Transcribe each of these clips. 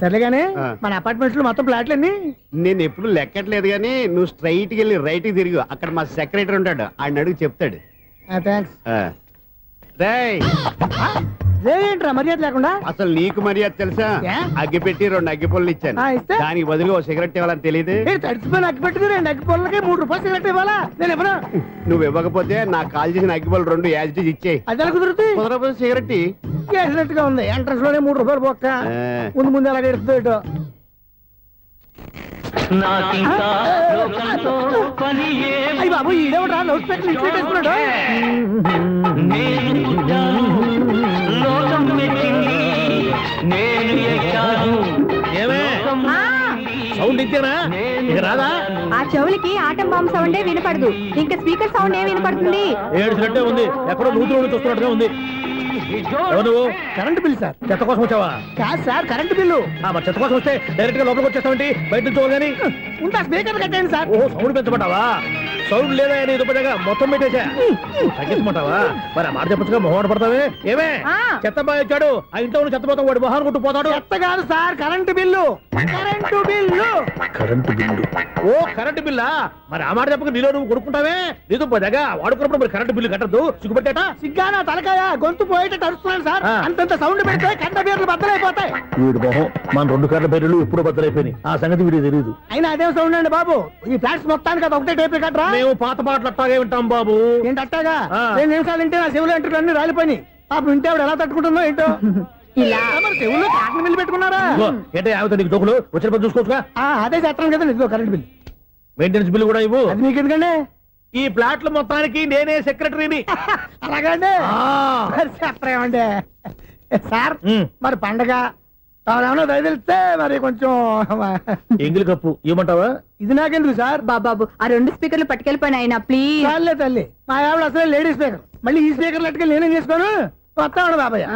సరేగానే మన అపార్ట్మెంట్స్ లో మొత్తం ఫ్లాట్లు అన్ని నేను ఎప్పుడు లెక్కట్లేదు గానీ నువ్వు స్ట్రైట్ కి వెళ్ళి రైట్ కి తిరిగి అక్కడ మా సెక్రటరీ ఉంటాడు ఆయన అడుగు చెప్తాడు. థ్యాంక్స్. ఏంట్రా మర్యాద లేకుండా? అసలు నీకు మర్యాద తెలుసా? అగ్గి పెట్టి 2 అగ్గి పుల్లలు ఇచ్చాను, దానికి బదులుగా ఓ సిగరెట్ ఇవ్వాలని తెలియదు. తడిచిపోయిన అగ్గి పెట్టి 2 అగ్గి పుల్లలకి 3 రూపాయలు సిగరెట్ ఇవ్వాలా? నేను ఇవ్వను. నువ్వు ఇవ్వకపోతే నాకు కాల్ చేసిన అగ్గి పుల్లలు 2 యాజిటీజ్ ఇచ్చేయి. అది ఎలా కుదురుతుంది? కుదరకపోతే సిగరెట్ వేసినట్టుగా ఉంది. ఎంట్రన్స్ లోనే 3 రూపాయలు పోక్క ముందు ముందు ఎలా ఎడుతుంది. అయ్యి బాబు ఈడేవడా లౌడ్ స్పీకర్ ఇంట్లో వేసుకున్నాడు. సౌండ్ ఇచ్చానా రాదా? ఆ చెవులకి ఆటం బాంబు సౌండే వినపడదు, ఇంకా స్పీకర్ సౌండ్ ఏ వినపడుతుంది? ఏడ్చినట్టే ఉంది, ఎక్కడో నూతులు చూస్తున్నట్టుగా ఉంది. నువ్వు కరెంట్ బిల్ సార్. చెత్త కోసం వచ్చావా? కాదు సార్, కరెంట్ బిల్లు. మరి చెత్త కోసం వస్తే డైరెక్ట్ గా లోపలికి వచ్చేస్తావంటి? బయట నుంచి కానీ ఉంటా స్పీకర్ కట్టండి సార్. ఓ సౌండ్ పెంచమంటావా? సౌండ్ లేదా నీ దుప్పటగా మొత్తం పెట్టేసా తగ్గించమంటావా? మరి ఆ మాట చెప్పచ్చుగా మొహం పడతావే. ఏమే చెత్త బాగా వచ్చాడు, ఆ ఇంట్లో చెత్త పోతాం, వాడు మొహాన్ని కొట్టు పోతాడు. చెత్త కాదు sir, current bill. Current bill. Current bill. ఓ కరెంటు బిల్లా? మరి ఆ మాట చెప్పక నీలో నువ్వు కొడుకుంటావే. నీతో పోదాగా వాడుకున్నప్పుడు మరి కరెంటు బిల్లు కట్టద్దు, సిగ్గుపెట్టేట. సిగ్గానా తలకాయ గొంతు పోయేటట్టు అరుస్తున్నాను సార్. అంతంత సౌండ్ పెడితే కంట బీర్లు బద్దలైపోతాయి. వీడు మొహం మన 2 కర్ల బీర్లు ఎప్పుడు బద్దలైపోయినాయి, ఆ సంగతి వీడికి తెలియదు. అయినా అదే సౌండ్ అండి బాబు. ఈ ఫ్లాట్స్ మొత్తానికి అది ఒకటే టేప్ కట్టరా? మేము పాత పాటలు అట్టాగే వింటాం బాబు. ఏంటి అట్టాగా? 2 నిమిషాలు వింటే నా చెవులు ఎంటర్ అన్ని రాలిపోయినాయి. పాప వింటే ఆవిడ ఎలా తట్టుకుంటుందో ఏంటో. ఇలా మరి చెవుల్లో కాటన్ బిల్లు పెట్టుకున్నారా? ఏంటే ఆవిడ నీకు దోకులు వచ్చిన పని చూసుకోవచ్చుగా. అదే చేస్తాను కదా. ఇదిగో కరెంట్ బిల్. మెయింటెనెన్స్ బిల్లు కూడా ఇవ్వు. అది మీకు ఎందుకండి? ఈ ఫ్లాట్ల మొత్తానికి నేనే సెక్రటరీని. అలాగండి. చెప్పరేమండి సార్. మరి పండగ ఏమన్నా దయదలిస్తే మరి కొంచెం ఎంగిలి కప్పు ఇవ్వమంటావా? ఇది నాకెందుకు సార్? బాబాబు ఆ 2 స్పీకర్లు పట్టుకెళ్ళిపోయినా ప్లీజ్. చాలే తల్లి, మా ఆవిడ అసలు లేడీ స్పీకర్, మళ్ళీ ఈ స్పీకర్ లెట్టుకెళ్ళి నేనేం చేసుకోను. వస్తాడు బాబాయ్.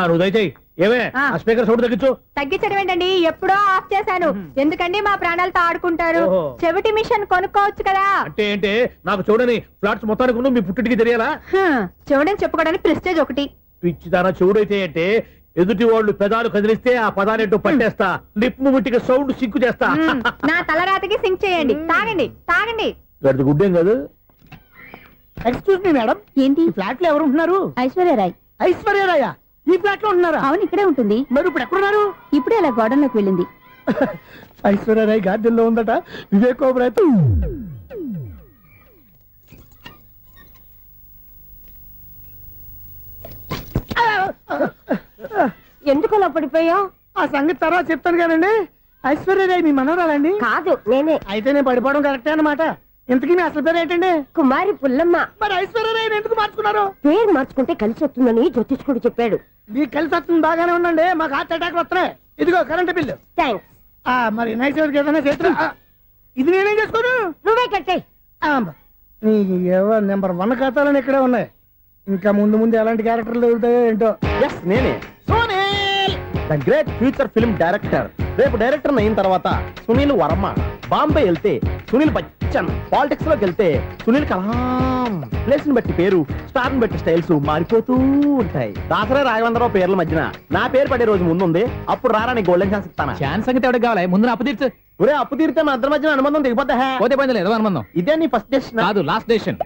నువ్వు దయచేయి. ఏమే ఆ స్పీకర్ సౌండ్ తగ్గించు. తగ్గించడం ఏంటండి, ఎప్పుడో ఆఫ్ చేశాను. ఎందుకండి మా ప్రాణాలతో ఆడుకుంటారు? చెవిటి మిషన్ కొనుక్కోవచ్చు కదా. అంటే ఏంటే నాకు చూడని ఫ్లాట్స్ మొత్తానికి మీ పుట్టింటికి తెలియాలా? చెవుడని చెప్పుకోవడానికి ప్రెస్టేజ్ ఒకటి. పిచ్చిదానా చెవుడైతే అంటే ఎదుటి వాళ్ళు పెదాలు కదిలిస్తే ఆ పదాలేంటో పట్టేస్తా, లిప్ ముట్టికి సౌండ్ సింకు చేస్తా. నా తలరాతకి సింక్ చేయండి. తాగండి తాగండి. గడిది గుడ్డేం కాదు. ఎక్స్క్యూజ్ మీ మేడం, ఏంటి ఫ్లాట్ లో ఎవరు ఉంటున్నారు? ఐశ్వర్యరాయ్. ఐశ్వర్యరాయ ఈ ఫ్లాట్ లో ఉంటున్నారా? అవును, ఇక్కడే ఉంటుంది. మరి ఇప్పుడు ఎక్కడున్నారు? ఇప్పుడే అలా గోడౌన్లోకి వెళ్ళింది. ఐశ్వర్యరాయ్ గార్డెన్ లో ఉందట. వివేక్ ఓబరాయ్ ఎందుకు అలా పడిపోయావు? ఆ సంగతి తర్వాత చెప్తాను కదండి. ఐశ్వర్యరాయ్ మీ మనవరాలండి? కాదు, నేనే. అయితే నేను పడిపోవడం కరెక్టే అన్నమాట. ఇంతకీ మీ అసలు పేరు ఏంటండి? కుమారి పుల్లమ్మ. మరి ఐశ్వర్యరాయ్ ఎందుకు మార్చుకున్నారు? పేరు మార్చుకుంటే కలిసి వస్తుందని జ్యోతిష్కుడు చెప్పాడు. మీకు కలిసి వస్తుంది, బాగానే ఉండండి. మాకు హార్ట్ అటాక్ వస్తున్నాయి. ఇదిగో కరెంట్ బిల్లు. థ్యాంక్స్. మరి నైట్ ఏదైనా చేతులు ఇది నేనేం చేసుకోను? నువ్వే కట్టాయి. నెంబర్ 1 ఖాతాలని ఇక్కడే ఉన్నాయి. ఇంకా ముందు ముందు ఎలాంటి క్యారెక్టర్లు దొరుకుతాయో ఏంటో. నేనే Sunil, the great future film director. రేపు డైరెక్టర్ అయిన తర్వాత సునీల్ వర్మ. బాంబే వెళ్తే సునీల్ బచ్చన్, పాలిటిక్స్ లోకి వెళ్తే సునీల్ కలాం. ప్లేస్ ని బట్టి పేరు, స్టార్ ని బట్టి స్టైల్స్ మారిపోతూ ఉంటాయి. దాసరా రాఘవేంద్రరావు పేర్ల మధ్యన నా పేరు పడే రోజు ముందుంది. అప్పుడు రారా నీ గోల్డెన్ ఛాన్స్ ఇస్తాను. ఛాన్స్ సంగతి ఎవరికి కావాలి? ముందు అప్పు తీర్చు. ఒరే అప్పు తీరితే మా ఇద్దరి మధ్యన అనుబంధం దిగిపోతా. పోతే పోయింది లేదు అనుబంధం. ఇదే నీ ఫస్ట్ డెసిషన్ కాదు, లాస్ట్ డెసిషన్.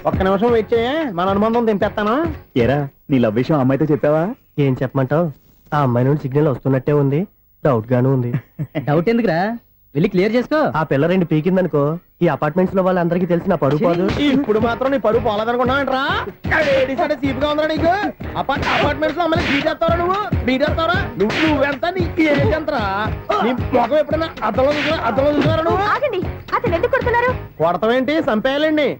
ఒక్క నిమిషం వెయిట్ చేయ, మన అనుబంధం దింపేస్తాను. ఏరా నీ లవ్ విషయం అమ్మాయితో చెప్పావా? ఏం చెప్పమంటావు? ఆ అమ్మాయి నుండి సిగ్నల్ వస్తున్నట్టే ఉంది, డౌట్ గాను ఉంది. డౌట్ ఎందుకురా, వెళ్ళి క్లియర్ చేసుకో. ఆ పిల్ల 2 పీకిందనుకో, ఈ అపార్ట్మెంట్స్ లో వాళ్ళందరికీ తెలిసిన పరుగు పోదు. ఇప్పుడు మాత్రం నీ పరుగు పోలేదనుకున్నావంటరా? సీపుగా ఉందా నీకు? అపార్ట్మెంట్స్ లో అమ్మాయి బీటేస్తారా? బీటేస్తారా? నువ్వెంత నీకు ఏంటంతరా? నీ మొఖం ఎప్పుడైనా అద్దంలో చూసారా నువ్వు? అతను ఎందుకు కొడుతున్నారు? కొడతావేంటి? చంపేయాలండి.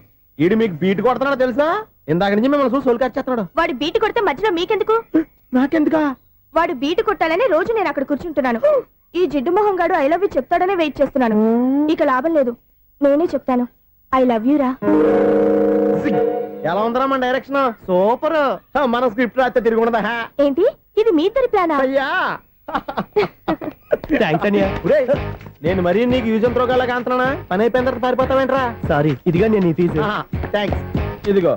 ఈడు మీకు బీట్ కొడుతున్నాడు తెలుసా? ఇందాక నుంచి మిమ్మల్ని చూసి సోల్ కచ్చేస్తున్నాడు. వాడు బీటు కొడితే మధ్యలో మీకెందుకు? నాకెందుకా? వాడు బీటు కొట్టాలని రోజు నేను అక్కడ కూర్చుంటున్నాను. ఈ జిడ్డు మొహం గాడు ఐ లవ్ యూ చెప్తాడనే వెయిట్ చేస్తున్నాను. ఇక లాభం లేదు, నేనే చెప్తాను. ఐ లవ్ యూ రా. ఎలా ఉందరా మన డైరెక్షన్? సూపర్. మన స్క్రిప్ట్ రాస్తే తిరిగి ఉండదా? ఏంటి ఇది మీ ఇద్దరి ప్లానా? అయ్యా ఒరేయ్, నేను మరీ నీకు యూజ్ అండ్ త్రోగాలా కాంతనా? పని అయిపోయిన తర్వాత పారిపోతావేంట్రా? సారీ, ఇదిగా నేను ఈ ఫీజు. థ్యాంక్స్. ఇదిగో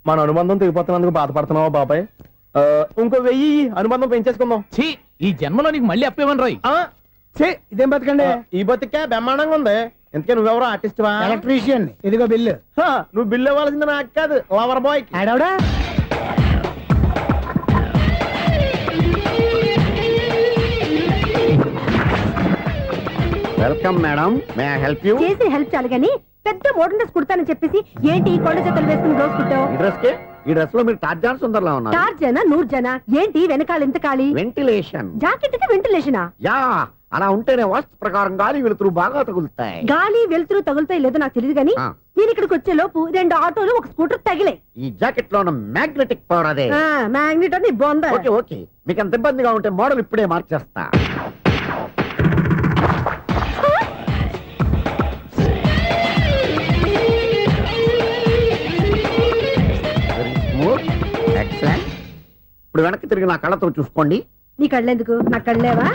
మన అనుబంధం తెగిపోతున్నందుకు బాధపడుతున్నావా బాబాయ్? ఇంకో 1000 అనుబంధం పెంచేసుకుందాం. ఛీ ఈ జన్మలో నీకు మళ్ళీ అప్పేమని రాయి. ఛీ, ఇదేం బతకండి. ఈ బతికే బ్రహ్మాండంగా ఉంది. ఇంతకే నువ్వెవరో ఆర్టిస్ట్ వా? ఎలక్ట్రీషియన్. ఇదిగో బిల్లు. నువ్వు బిల్లు ఇవ్వాల్సింది నాకు కాదు, లవర్ బాయ్. ఆడవడా? Welcome madam, may I help you? చేసి హెల్ప్ చాలు గాని పెద్ద మోడల్ డ్రెస్ కుడతానని చెప్పేసి ఏంటి ఈ కొండ జతలు వేసుకుని బ్లౌజ్ కుట్టావు? ఈ డ్రెస్ లో మీరు టార్జాన్ సుందర్లా ఉన్నారు. 4 జన 100 జన ఏంటి వెనకాల ఇంత ఖాళీ? వెంటిలేషన్. జాకెట్ కి వెంటిలేషనా? యా, అలా ఉంటేనే వాస్తు ప్రకారం గాలి వెలుతురు బాగా తగులుతాయి. గాలి వెలుతురు తగులుతాయి లేదో నాకు తెలియదు గాని ఆ. నేను ఇక్కడికి వచ్చే లోపు 2 ఆటోలు ఒక స్కూటర్ తగిలే. ఈ జాకెట్ లో ఉన్న మ్యాగ్నెటిక్ పవర్ అదే. మ్యాగ్నెట్ అని బొంద. ఓకే ఓకే, మీకు అంత ఇబ్బందిగా ఉంటే మోడల్ ఇప్పుడే మార్చేస్తా. Very smooth. Excellent. ఇప్పుడు వెనక్కి తిరిగి నా కళ్ళతో చూసుకోండి. నీ కళ్ళెందుకు? నా కళ్ళేవా?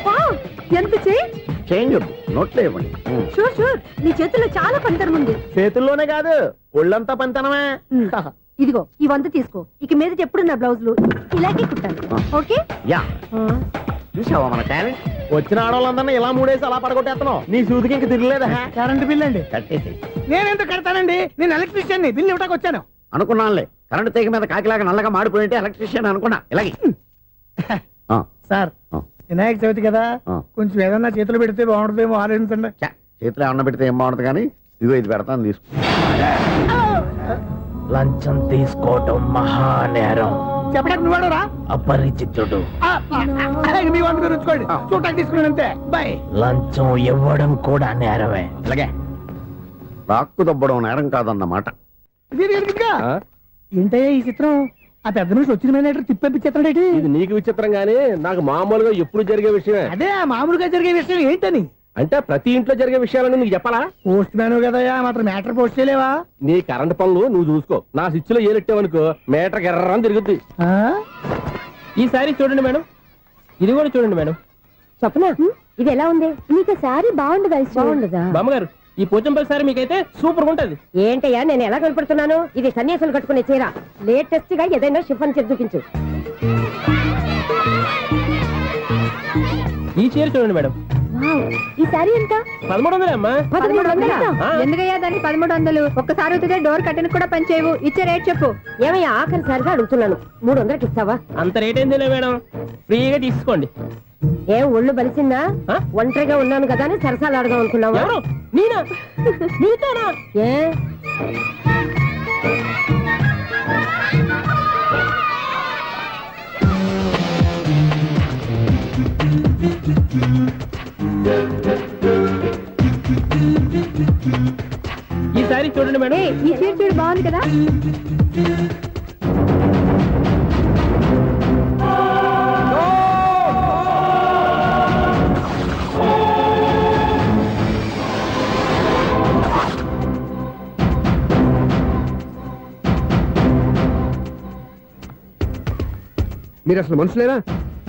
వావ్, ఎంత చేంజ్. చేంజ్ వద్దు, నోట్లో ఇవ్వండి. షూర్ షూర్, నీ చేతుల్లో చాలా పనితనం ఉంది. చేతుల్లోనే కాదు, ఒళ్ళంతా పంతనమే. ఇదిగో ఈ 100 తీసుకో. ఇక మీద ఎప్పుడు నా బ్లౌజులు ఇలాగే కుట్టాను. ఓకే? యా, చూసావా మన టాలెంట్? వచ్చిన ఆడవాళ్ళందరినీ ఇలా మూడేసి అలా పడగొట్టేస్తున్నావు. నీ సూదికి ఇంక తిరగలేదా? కరెంట్ బిల్ అండి. కట్టేసి నేనెందుకు కడతానండి? నేను ఎలక్ట్రీషియన్ ని. బిల్లు ఇవ్వడానికి వచ్చాను. అనుకున్నానులే, కరెంట్ తీగ మీద కాకిలాగా నల్లగా మాడిపోయింటే ఎలక్ట్రీషియన్ అనుకున్నా. ఇలాగే సార్, వినాయక చవితి కదా, కొంచెం ఏదన్నా చేతులు పెడితే బాగుంటుందేమో ఆలోచించండి. చేతిలో అన్న పెడితే ఏం బాగుంటుంది కానీ ఇదిగో ఇది పెడతాను, తీసుకో. లంచం తీసుకోవటం మహానేరం. చెప్పడానికి నువ్వాడరా? అపరిచితుడు. మీ వంట మీరు ఉంచుకోండి, చూడటానికి తీసుకున్నాను అంతే. బాయ్. లంచం ఇవ్వడం కూడా నేరమే. ఇలాగే రాక్కు దబ్బడం నేరం కాదన్నమాట. ఏంటయ్యా ఈ చిత్రం? ఆ పెద్ద నుంచి వచ్చిన మేనేటర్ తిప్పించేస్తాడేటి? ఇది నీకు విచిత్రం గానీ నాకు మామూలుగా ఎప్పుడు జరిగే విషయమే. అదే మామూలుగా జరిగే విషయం ఏంటని? అంటే ప్రతి ఇంట్లో జరిగే విషయాలని నీకు చెప్పాలా? పోస్ట్ మ్యాన్ కదయ్యా, మాత్రం మ్యాటర్ పోస్ట్ చేయలేవా? నీ కరెంట్ పనులు నువ్వు చూసుకో. నా స్విచ్ లో ఏలెట్టావనుకో మీటర్ ఎర్రని తిరుగుద్ది. ఈసారి చూడండి మేడం, ఇది కూడా చూడండి మేడం. చెప్పనా? ఇది ఎలా ఉంది? నీకు సారీ బాగుండదా? బాగుండదా? బామ్మగారు, ఈ పోచంపల్లి సారీ మీకైతే సూపర్ ఉంటది. ఏంటయ్యా నేను ఎలా కనపడుతున్నాను? ఇది సన్యాసులు కట్టుకునే చీర. లేటెస్ట్ గా ఏదైనా షిఫన్ చేసి చూపించు. ఈ చీర చూడండి మేడం. ఈ సారీ ఎంత? 1300 అమ్మా. 1300? ఎందుకయ్యా దాన్ని 1300? ఒక్కసారి అవుతుందే డోర్ కట్టెన్ కూడా పనిచేయవు. ఇచ్చే రేట్ చెప్పు. ఏమయ్యా ఆఖరిసారిగా అడుగుతున్నాను, 300కి ఇస్తావా? అంత రేట్ ఏందిలే మేడం, ఫ్రీగా తీసుకోండి. ఏం ఒళ్ళు బలిసిందా? ఒంటరిగా ఉన్నాను కదా అని సరసాలు అడదాం అనుకున్నావా? నేనా? నీతోనా? ఏ ఈ సారీ చూడండి మేడం. ఈ చీర చూడు, బాగుంది కదా? మీరు అసలు మనుషులేనా?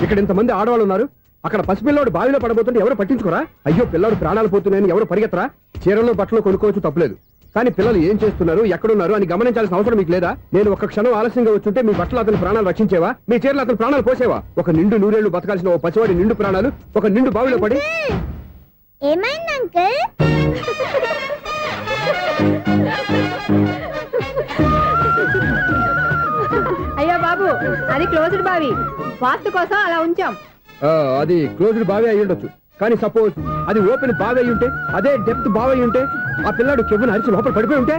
ఇక్కడ ఇంతమంది ఆడవాళ్ళు ఉన్నారు, అక్కడ పసిపిల్లాడు బావిలో పడబోతుంటే ఎవరు పట్టించుకోరా? అయ్యో పిల్లాడు ప్రాణాలు పోతున్నాయని ఎవరు పరిగెత్తరా? చీరల్లో బట్టలు కొనుక్కోవచ్చు, తప్పలేదు. కానీ పిల్లలు ఏం చేస్తున్నారు, ఎక్కడున్నారు అని గమనించాల్సిన అవసరం మీకు లేదా? నేను ఒక్క క్షణం ఆలస్యంగా వచ్చుంటే మీ బట్టలు అతని ప్రాణాలు రక్షించేవా? మీ చీరలు అతని ప్రాణాలు పోసేవా? ఒక నిండు 100 ఏళ్లు బతకాల్సిన ఓ పసివాడి నిండు ప్రాణాలు ఒక నిండు బావిలో పడి. ఏమైంది అంకుల్? అయ్యో బాబు, అది క్లోజ్డ్ బావి, వాస్తు కోసం అలా ఉంచాం. అది క్లోజ్డ్ బావి అయి ఉండొచ్చు, కానీ సపోజ్ అది ఓపెన్ బావి అయి ఉంటే, అదే డెప్త్ బావి అయి ఉంటే, ఆ పిల్లాడు కెవ్వును అరిచి లోపల పడిపోయి ఉంటే?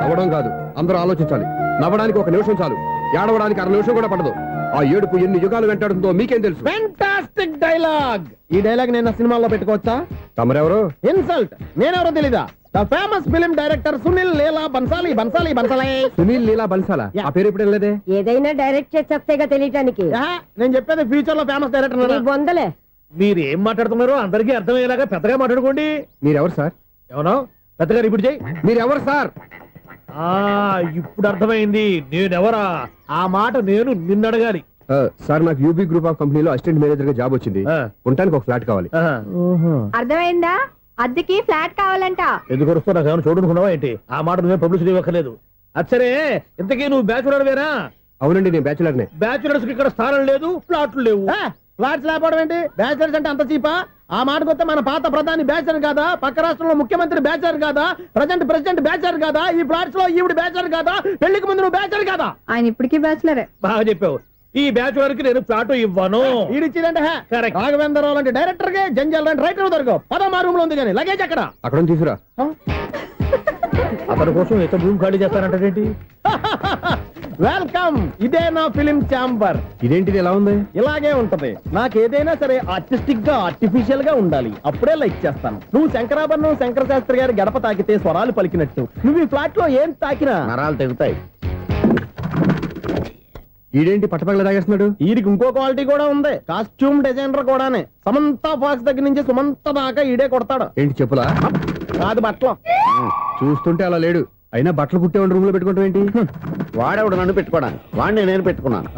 నవ్వడం కాదు, అందరూ ఆలోచించాలి. నవ్వడానికి 1 నిమిషం చాలు, ఏడవడానికి 1/2 నిమిషం కూడా పడదు. ఆ ఏడుపు ఎన్ని యుగాలు వెంటాడుతుందో మీకేం తెలుసు? Fantastic dialogue. ఈ డైలాగ్ నేను సినిమాల్లో పెట్టుకోవచ్చా? తమరెవరు? ఇన్సల్ట్. నేనెవరో తెలీదా? The famous film director Sunil Leela Bhansali. Bhansali Bhansali Sunil Leela బన్సాలా? ఆ పేరు ఇప్పుడు లేదే. ఏదైనా డైరెక్ట్ చేసేస్తేగా తెలియటానికి. నేను చెప్పేది ఫ్యూచర్ లో ఫేమస్ డైరెక్టర్. బొందలే. మీరు ఏం మాట్లాడుతున్నారో అందరికీ అర్థమయ్యేలాగా పెద్దగా మాట్లాడుకోండి. మీరెవరు సార్? ఎవరో పెద్దగారు ఇప్పుడు చెయ్యి. మీరెవరు సార్? ఆ ఇప్పుడు అర్థమైంది నేనెవరా. ఆ మాట నేను నిన్ను అడగాలి. సార్ నాకు యూబీ గ్రూప్ ఆఫ్ కంపెనీలో అసిస్టెంట్ మేనేజర్ గా జాబ్ వచ్చింది. ఉండటానికి ఒక ఫ్లాట్ కావాలి. అర్థమైందా? అద్దెకి ఫ్లాట్ కావాలంట. ఎందుకు వస్తున్నా నాకు ఏమైనా చూడనుకున్నావా ఏంటి? ఆ మాట నువ్వే పబ్లిసిటీ ఇవ్వక్కర్లేదు. అచ్చరే ఇంతకీ నువ్వు బ్యాచులర్ వేరా? అవునండి, నేను బ్యాచులర్నే. బ్యాచులర్స్ కి ఇక్కడ స్థానం లేదు, ఫ్లాట్లు లేవు. ఫ్లాట్స్ లేకపోవడం ఏంటి? బ్యాచులర్స్ అంటే అంత చీపా? ఆ మాటకొస్తే మన పాత ప్రధాని బ్యాచులర్ కాదా? పక్క రాష్ట్రంలో ముఖ్యమంత్రి బ్యాచులర్ కాదా? ప్రెసిడెంట్ బ్యాచులర్ కాదా? ఈ ఫ్లాట్స్ లో ఈవిడ బ్యాచులర్ కాదా? పెళ్లికి ముందు నువ్వు బ్యాచులర్ కాదా? ఆయన ఇప్పటికీ బ్యాచులరే. బాగా చెప్పావు. ఈ బ్యాచులర్ కి నేను ఫ్లాట్ ఇవ్వను. ఈడిచ్చిందంటే రాఘవేంద్రరావు లాంటి డైరెక్టర్ కి జంజల్ లాంటి రైటర్ దొరకవు. పదమా రూమ్ లో ఉంది కానీ లగేజ్ అక్కడ. అక్కడ తీసుకురా. అతని కోసం ఎంత భూమి ఖాళీ చేస్తానంటే వెల్కమ్. ఇదే నా ఫిలిం ఛాంబర్. ఇదేంటిది ఎలా ఉంది? ఇలాగే ఉంటది. నాకు ఏదైనా సరే ఆర్టిస్టిక్ గా ఆర్టిఫిషియల్ గా ఉండాలి. అప్పుడే లైక్ చేస్తాను. నువ్వు శంకరాభరణం శంకర శాస్త్రి గారి గడప తాకితే స్వరాలు పలికినట్టు నువ్వు ఈ ఫ్లాట్ లో ఏం తాకినా నరాలు తెగుతాయి. ఈడేంటి పట్టపగల తాగేస్తున్నాడు? వీరికి ఇంకో క్వాలిటీ కూడా ఉంది. కాస్ట్యూమ్ డిజైనర్ కూడానే. సమంత ఫాక్స్ దగ్గర నుంచి సుమంత దాకా ఈడే కొడతాడు. ఏంటి చెప్పులా? కాదు బట్టలు. చూస్తుంటే అలా లేడు. అయినా బట్టలు కుట్టేవాడి రూమ్ లో పెట్టుకుంటాం ఏంటి? వాడేవాడు నన్ను పెట్టుకోవడానికి, వాడిని నేను పెట్టుకున్నాను.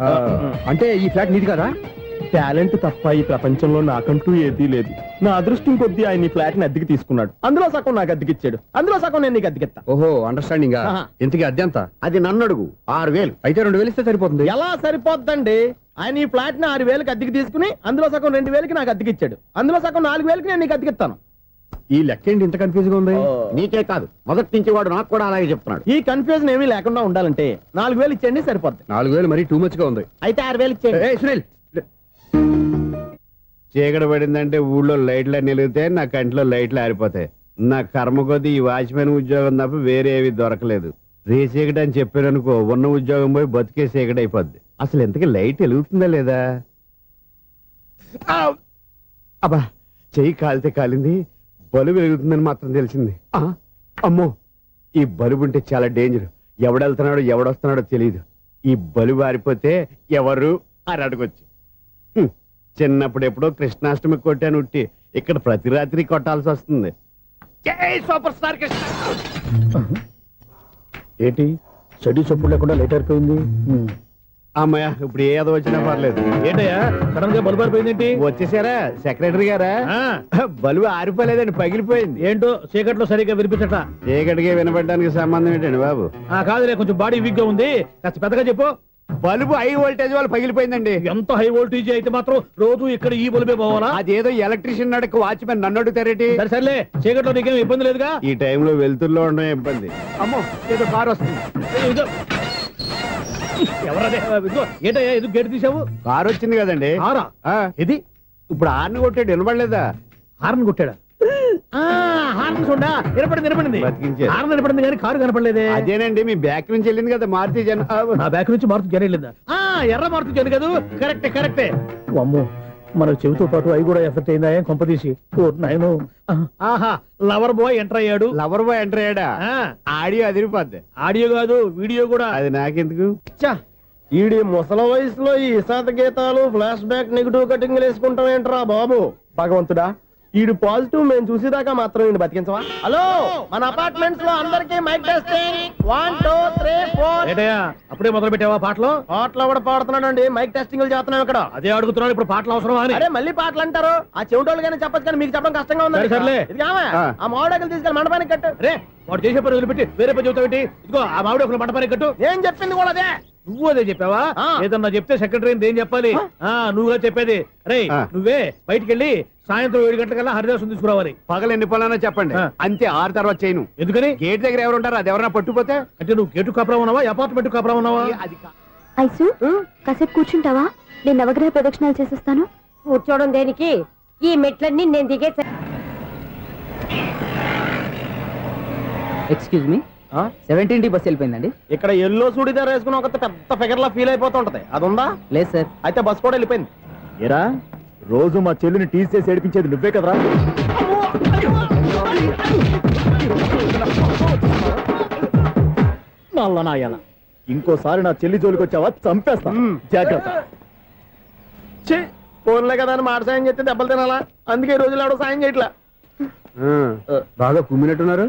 అంటే ఈ ఫ్లాట్ నీది కదా? టాలెంట్ తప్ప ఈ ప్రపంచంలో నాకంటూ ఏదీ లేదు. నా అదృష్టం కొద్దీ ఆయన ఈ ఫ్లాట్ ని అద్దెకి తీసుకున్నాడు. అందులో సగం నాకు అద్దెకిచ్చాడు, అందులో సగం నేను నీకు అద్దెకిస్తా. ఓహో, అండర్స్టాండింగ్. ఇంతకీ అద్దె ఎంత? అది నన్ను అడుగు. 6,000. అయితే 2,000 ఇస్తే సరిపోతుంది. ఎలా సరిపోద్దండి? ఆయన ఈ ఫ్లాట్ ని 6,000కి అద్దెకి తీసుకుని అందులో సగం 2,000కి నాకు అద్దెకిచ్చాడు, అందులో సగం 4,000కి నేను నీకు అద్దెకిస్తాను. ఈ లెక్క ఏంటి ఇంత కన్ఫ్యూజ్ గా ఉంది? నీకే కాదు, మొదటి నుంచి వాడు నాకు కూడా అలాగే చెప్తున్నాడు. ఈ కన్ఫ్యూజన్ ఏమీ లేకుండా ఉండాలంటే 4,000 ఇచ్చేయండి, సరిపోద్ది. 4,000 మరీ టూ మచ్ గా ఉంది. అయితే 6,000 ఇచ్చేయండి. ఏయ్ సునీల్, చీకటి పడిందంటే ఊళ్ళో లైట్లు నిలిగితే నా కంటిలో లైట్లు ఆరిపోతాయి. నా కర్మ కొద్దీ ఈ వాచ్మెన్ ఉద్యోగం తప్ప వేరే ఏవి దొరకలేదు. రేచీకటి అని చెప్పారనుకో, ఉన్న ఉద్యోగం పోయి బతికే చీకటి అయిపోద్ది. అసలు ఎంతకీ లైట్ వెలుగుతుందా లేదా? అబ్బా, చెయ్యి కాలితే కాలింది, బలుబు వెలుగుతుందని మాత్రం తెలిసింది. అమ్మో, ఈ బలుబు ఉంటే చాలా డేంజర్. ఎవడెళ్తున్నాడో ఎవడొస్తున్నాడో తెలియదు. ఈ బలుబు ఆరిపోతే ఎవరు అని అడగొచ్చు. చిన్నప్పుడు ఎప్పుడో కృష్ణాష్టమి కొట్టాను ఉట్టి, ఇక్కడ ప్రతి రాత్రి కొట్టాల్సి వస్తుంది. జై సూపర్ స్టార్ కృష్ణ. ఏంటి చెడు చప్పుడు లేకుండా లేట్ అయిపోయింది? అమ్మయ్య, ఇప్పుడు ఏదో వచ్చినా పర్లేదు. ఏంటయ్యా సడన్ గా బల్బు అయిపోయింది ఏంటి? వచ్చేసారా సెక్రటరీ గారా? బలుబు ఆరిపోలేదండి, పగిలిపోయింది. ఏంటో చీకట్లో సరిగ్గా వినిపించట. చీకటిగా వినపడడానికి సంబంధం ఏంటండి బాబు? కాదులే, కొంచెం బాడీ వీక్ గా ఉంది, కాస్త పెద్దగా చెప్పు. బల్బు హై వోల్టేజ్ వాళ్ళు పగిలిపోయిందండి. ఎంత హై వోల్టేజ్ అయితే మాత్రం రోజు ఇక్కడ ఈ బల్బే పోవాలా? అదేదో ఎలక్ట్రీషియన్ నడక వాచ్మెన్ నన్ను అడుగుతారేటి? సరే సర్లే, చీకట్లో నీకేం ఇబ్బంది లేదుగా? ఈ టైంలో వెళ్తుల్లో ఉండడం ఇబ్బంది. అమ్మో, ఏదో కారు వస్తుంది. ఎవరదే? ఏంటయ్యా ఇది గేట్ తీసావు? కారు వచ్చింది కదండి. కారా? ఇది ఇప్పుడు హార్న్ కొట్టాడు, వినపడలేదా? హార్న్ కొట్టాడా? హార్న్ చూడా వినపడింది. బతికించాడు. హార్న్ వినపడింది కానీ కారు కనపడలేదే. అదేనండి, మీ బ్యాక్ నుంచి వెళ్ళింది కదా మారుతి జన. నా బ్యాక్ నుంచి మారుతి జన వెళ్ళిందా? ఎర్ర మారుతి జన కదా? కరెక్టే. అమ్మో, మనకు చెవితో పాటు అవి కూడా ఎఫెక్ట్ అయిందా? ఏం కొంపదీసి నాయను. ఆహా, లవర్ బాయ్ ఎంటర్ అయ్యాడు. లవర్ బాయ్ ఎంటర్ అయ్యాడా? ఆడియో అదిరిపోద్ది. ఆడియో కాదు, వీడియో కూడా. అది నాకెందుకు? ఈడి ముసల వయసులో ఈ ఇసాత గీతాలు, ఫ్లాష్ బ్యాక్, నెగిటివ్ కటింగ్ వేసుకుంటాం ఏంట్రా బాబు? భగవంతుడా, ఈడు పాజిటివ్ మేము చూసేదాకా మాత్రం ఈయన బతికించవా? హలో, మన అపార్ట్మెంట్స్ లో అందరికీ మైక్ టెస్టింగ్. 1 2 3 4. ఏంటయ్యా అప్పుడే మొదలు పెట్టావా పాటలు? పాటలు కూడా పాడుతున్నాడు అండి, మైక్ టెస్టింగ్ చేస్తున్నాం ఇక్కడ. అదే అడుగుతున్నాడు, ఇప్పుడు పాటలు అవసరం అని. అరే మళ్ళీ పాటలు అంటారు, ఆ చెవిటోళ్ళు కానీ చెప్పచ్చు కానీ మీకు చెప్పడం కష్టంగా ఉంది. సర్లే, ఇది ఆ మామిడాకులు తీసుకెళ్ళి మండపానికి కట్టు. రే, వాడు చేసే పని వదిలిపెట్టి వేరే పని చెబుతావు. ఇదిగో ఆ మామిడాకులు మండపానికి కట్టు. ఏం చెప్పింది కూడా అదే. నువ్వు అదే చెప్పావా? ఏదన్నా చెప్తే సెక్రటరీ ఏం చెప్పాలి? నువ్వుగా చెప్పేది. రే, నువ్వే బయటికి వెళ్ళి సాయంత్రం 7 గంటలకల్లా హరిదాసు తీసుకురావాలి. పగలు ఎన్ని పనులన్నా చెప్పండి, అంతే. 6 తర్వాత చేయను. ఎందుకని? గేట్ దగ్గర ఎవరు ఉంటారు, అది ఎవరన్నా పట్టుపోతే. అంటే నువ్వు గేటు కాపురా ఉన్నావా, అపార్ట్మెంట్ కాపురా ఉన్నావా? అది ఐసు, కాసేపు కూర్చుంటావా? నేను నవగ్రహ ప్రదక్షిణాలు చేసేస్తాను. కూర్చోవడం దేనికి? ఈ మెట్లన్నీ నేను దిగే. ఎక్స్క్యూజ్ మీ, 17D బస్ వెళ్ళిపోయిందండి. ఇక్కడ ఎల్లో చూడిదార్ వేసుకుని ఒక పెద్ద ఫిగర్ లా ఫీల్ అయిపోతుంటది, అది ఉందా? లేదు సార్. అయితే బస్ కూడా వెళ్ళిపోయింది. ఏరా, రోజు మా చెల్లిని టీస్ చేసి ఏడిపించేది నువ్వే కదరా? నల్లనాయాల, ఇంకోసారి నా చెల్లి జోలికి వచ్చావా చంపేస్తా, జాగ్రత్త. ఫోన్లే కదా అని మాట సాయం చేస్తే దెబ్బలు తినాలా? అందుకే ఈ రోజులు ఎవడో సాయం చేయట్లా. బాగా కుమ్మినట్టున్నారు.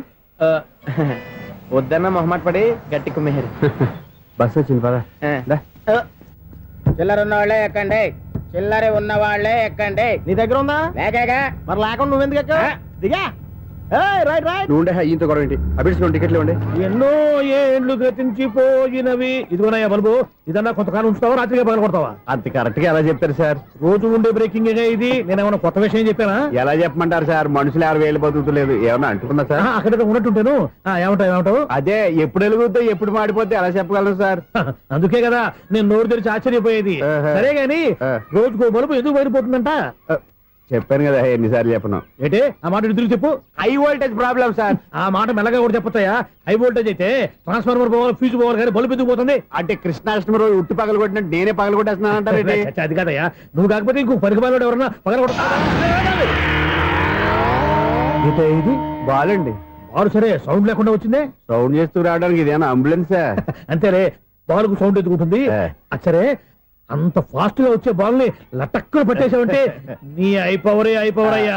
వద్దన్న మొహమాట పడి గట్టి కుమ్మేరు. బస్సు వచ్చింది పద. చిల్లర ఉన్న వాళ్ళే ఎక్కండి, చిల్లర ఉన్న వాళ్ళే ఎక్కండి. నీ దగ్గర ఉందా? లేకగా మరి లేకుండా నువ్వెందుకు ఎక్కావు? దిగా. Right right. నువ్వు ఉండే ఈయంతో గొడవ ఏంటి? అభిడ్చుకోండి, టికెట్లు ఇవ్వండి. ఎన్నో ఏండ్లు గతించిపోయినవి. ఇదిగోనయ్యా బల్బు, ఇదన్నా కొంతకాలం ఉంచుతావా, రాత్రిగా పగల కొడతావా? అంత కరెక్ట్ గా ఎలా చెప్తారు సార్? రోజు ఉండే బ్రేకింగ్ ఇది. నేనేమన్నా కొత్త విషయం చెప్పానా? ఎలా చెప్పమంటారు సార్? మనుషులు ఎవరు వేలు బతుకుతలేదు, ఏమన్నా అంటున్నా సార్? అక్కడ ఉన్నట్టుంటాను. ఏమంటావు? అదే ఎప్పుడు వెలుగుతో ఎప్పుడు మాడిపోతే ఎలా చెప్పగలరు సార్? అందుకే కదా నేను నోరు తెరిచి ఆశ్చర్యపోయేది. సరే గాని రోజుకో బల్బు ఎందుకు బయటపోతుందంట? చెప్పాను కదా ఎన్నిసార్లు చెప్పను. ఏంటే ఆ మాట ఎదురు చెప్పు. High voltage problem sir. ఆ మాట మెల్లగా కూడా చెప్పొచ్చాయా? హై వోల్టేజ్ అయితే ట్రాన్స్ఫార్మర్ పోవాలి, ఫ్యూజ్ పోవాలి, కానీ బల్బు ఎందుకు పోతుంది? అంటే కృష్ణాష్టమి రోజు ఉట్టి పగలు కొట్టినట్టు నేనే పగలు కొట్టేస్తున్నాను అంటారు. అది కాదయ్యా, నువ్వు కాకపోతే ఇంకో పనికి బాగా ఎవరన్నా పగల ఇది బాలండి. బాలు సరే సౌండ్ లేకుండా వచ్చిందే. సౌండ్ చేస్తూ రావడానికి ఇదేనా అంబులెన్స్? అంతేలే, బాలుకు సౌండ్ ఎదుగుతుంది. సరే అంత ఫాస్ట్ గా వచ్చే బాల్ ని లటక్కులు పట్టేసావంటే నీ ఐపవర్ అయ్యా.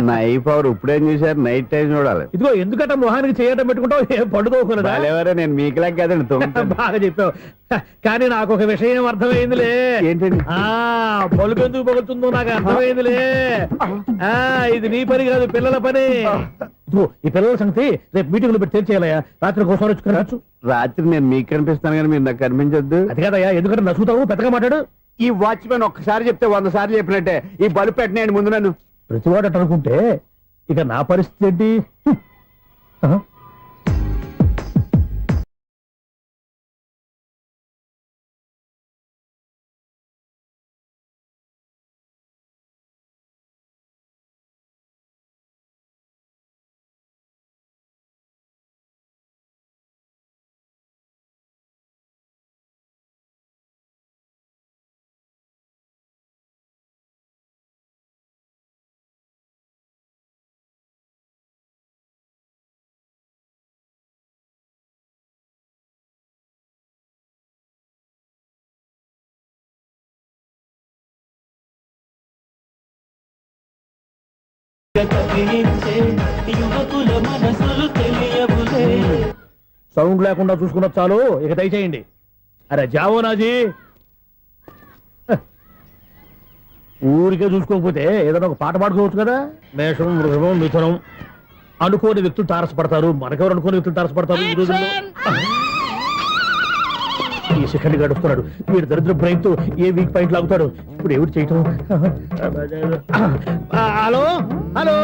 నా ఐ పవర్ ఇప్పుడేం చూసారు? నైట్ టైం చూడాలి. ఇదిగో ఎందుకంటే మొహానికి చేయడం పెట్టుకుంటావు, ఏం పండుకోకూడదా? ఎవరే నేను మీకులా కదండి. బాగా చెప్పావు. కానీ నాకు ఒక విషయం అర్థమైందిలే. ఏంటండి? బల్బు ఎందుకు పగులుతుందో నాకు అర్థమైందిలే. ఇది నీ పని కాదు, పిల్లల పని. ఈ పిల్లల సంగతి రేపు మీటింగ్ లో పెట్టి తెలిసేయాలయ్యా. రాత్రి ఒకసారి వచ్చి కనవచ్చు. రాత్రి నేను మీకు కనిపిస్తాను కానీ మీరు నాకు కనిపించొద్దు. అది కాదయ్యా, ఎందుకంటే నచ్చుతావు, పెద్దగా మాట్లాడు. ఈ వాచ్మెన్ ఒక్కసారి చెప్తే 100 సార్లు చెప్పినట్టే. ఈ బల్బు పెట్టినాయండి ముందు నన్ను. ప్రతివాడు అట్ట అనుకుంటే ఇక నా పరిస్థితి ఏంటి? సౌండ్ లేకుండా చూసుకున్న చాలు, ఇక దయచేయండి. అరే జావో నాజీ, ఊరికే చూసుకోకపోతే ఏదైనా ఒక పాట పాడుకోవచ్చు కదా. మేషం, వృషభం, మిథునం అనుకోని వ్యక్తులు తారసపడతారు. మనకెవరు అనుకోని వ్యక్తులు తారసపడతారు ఈ రోజుల్లో? ఈ సెకండ్ గడుస్తున్నాడు వీడు దరిద్ర బ్రెయిన్ తో ఏ వీక్ పాయింట్ లాగుతాడు. ఇప్పుడు ఏమిటి చేయటం? Hello hello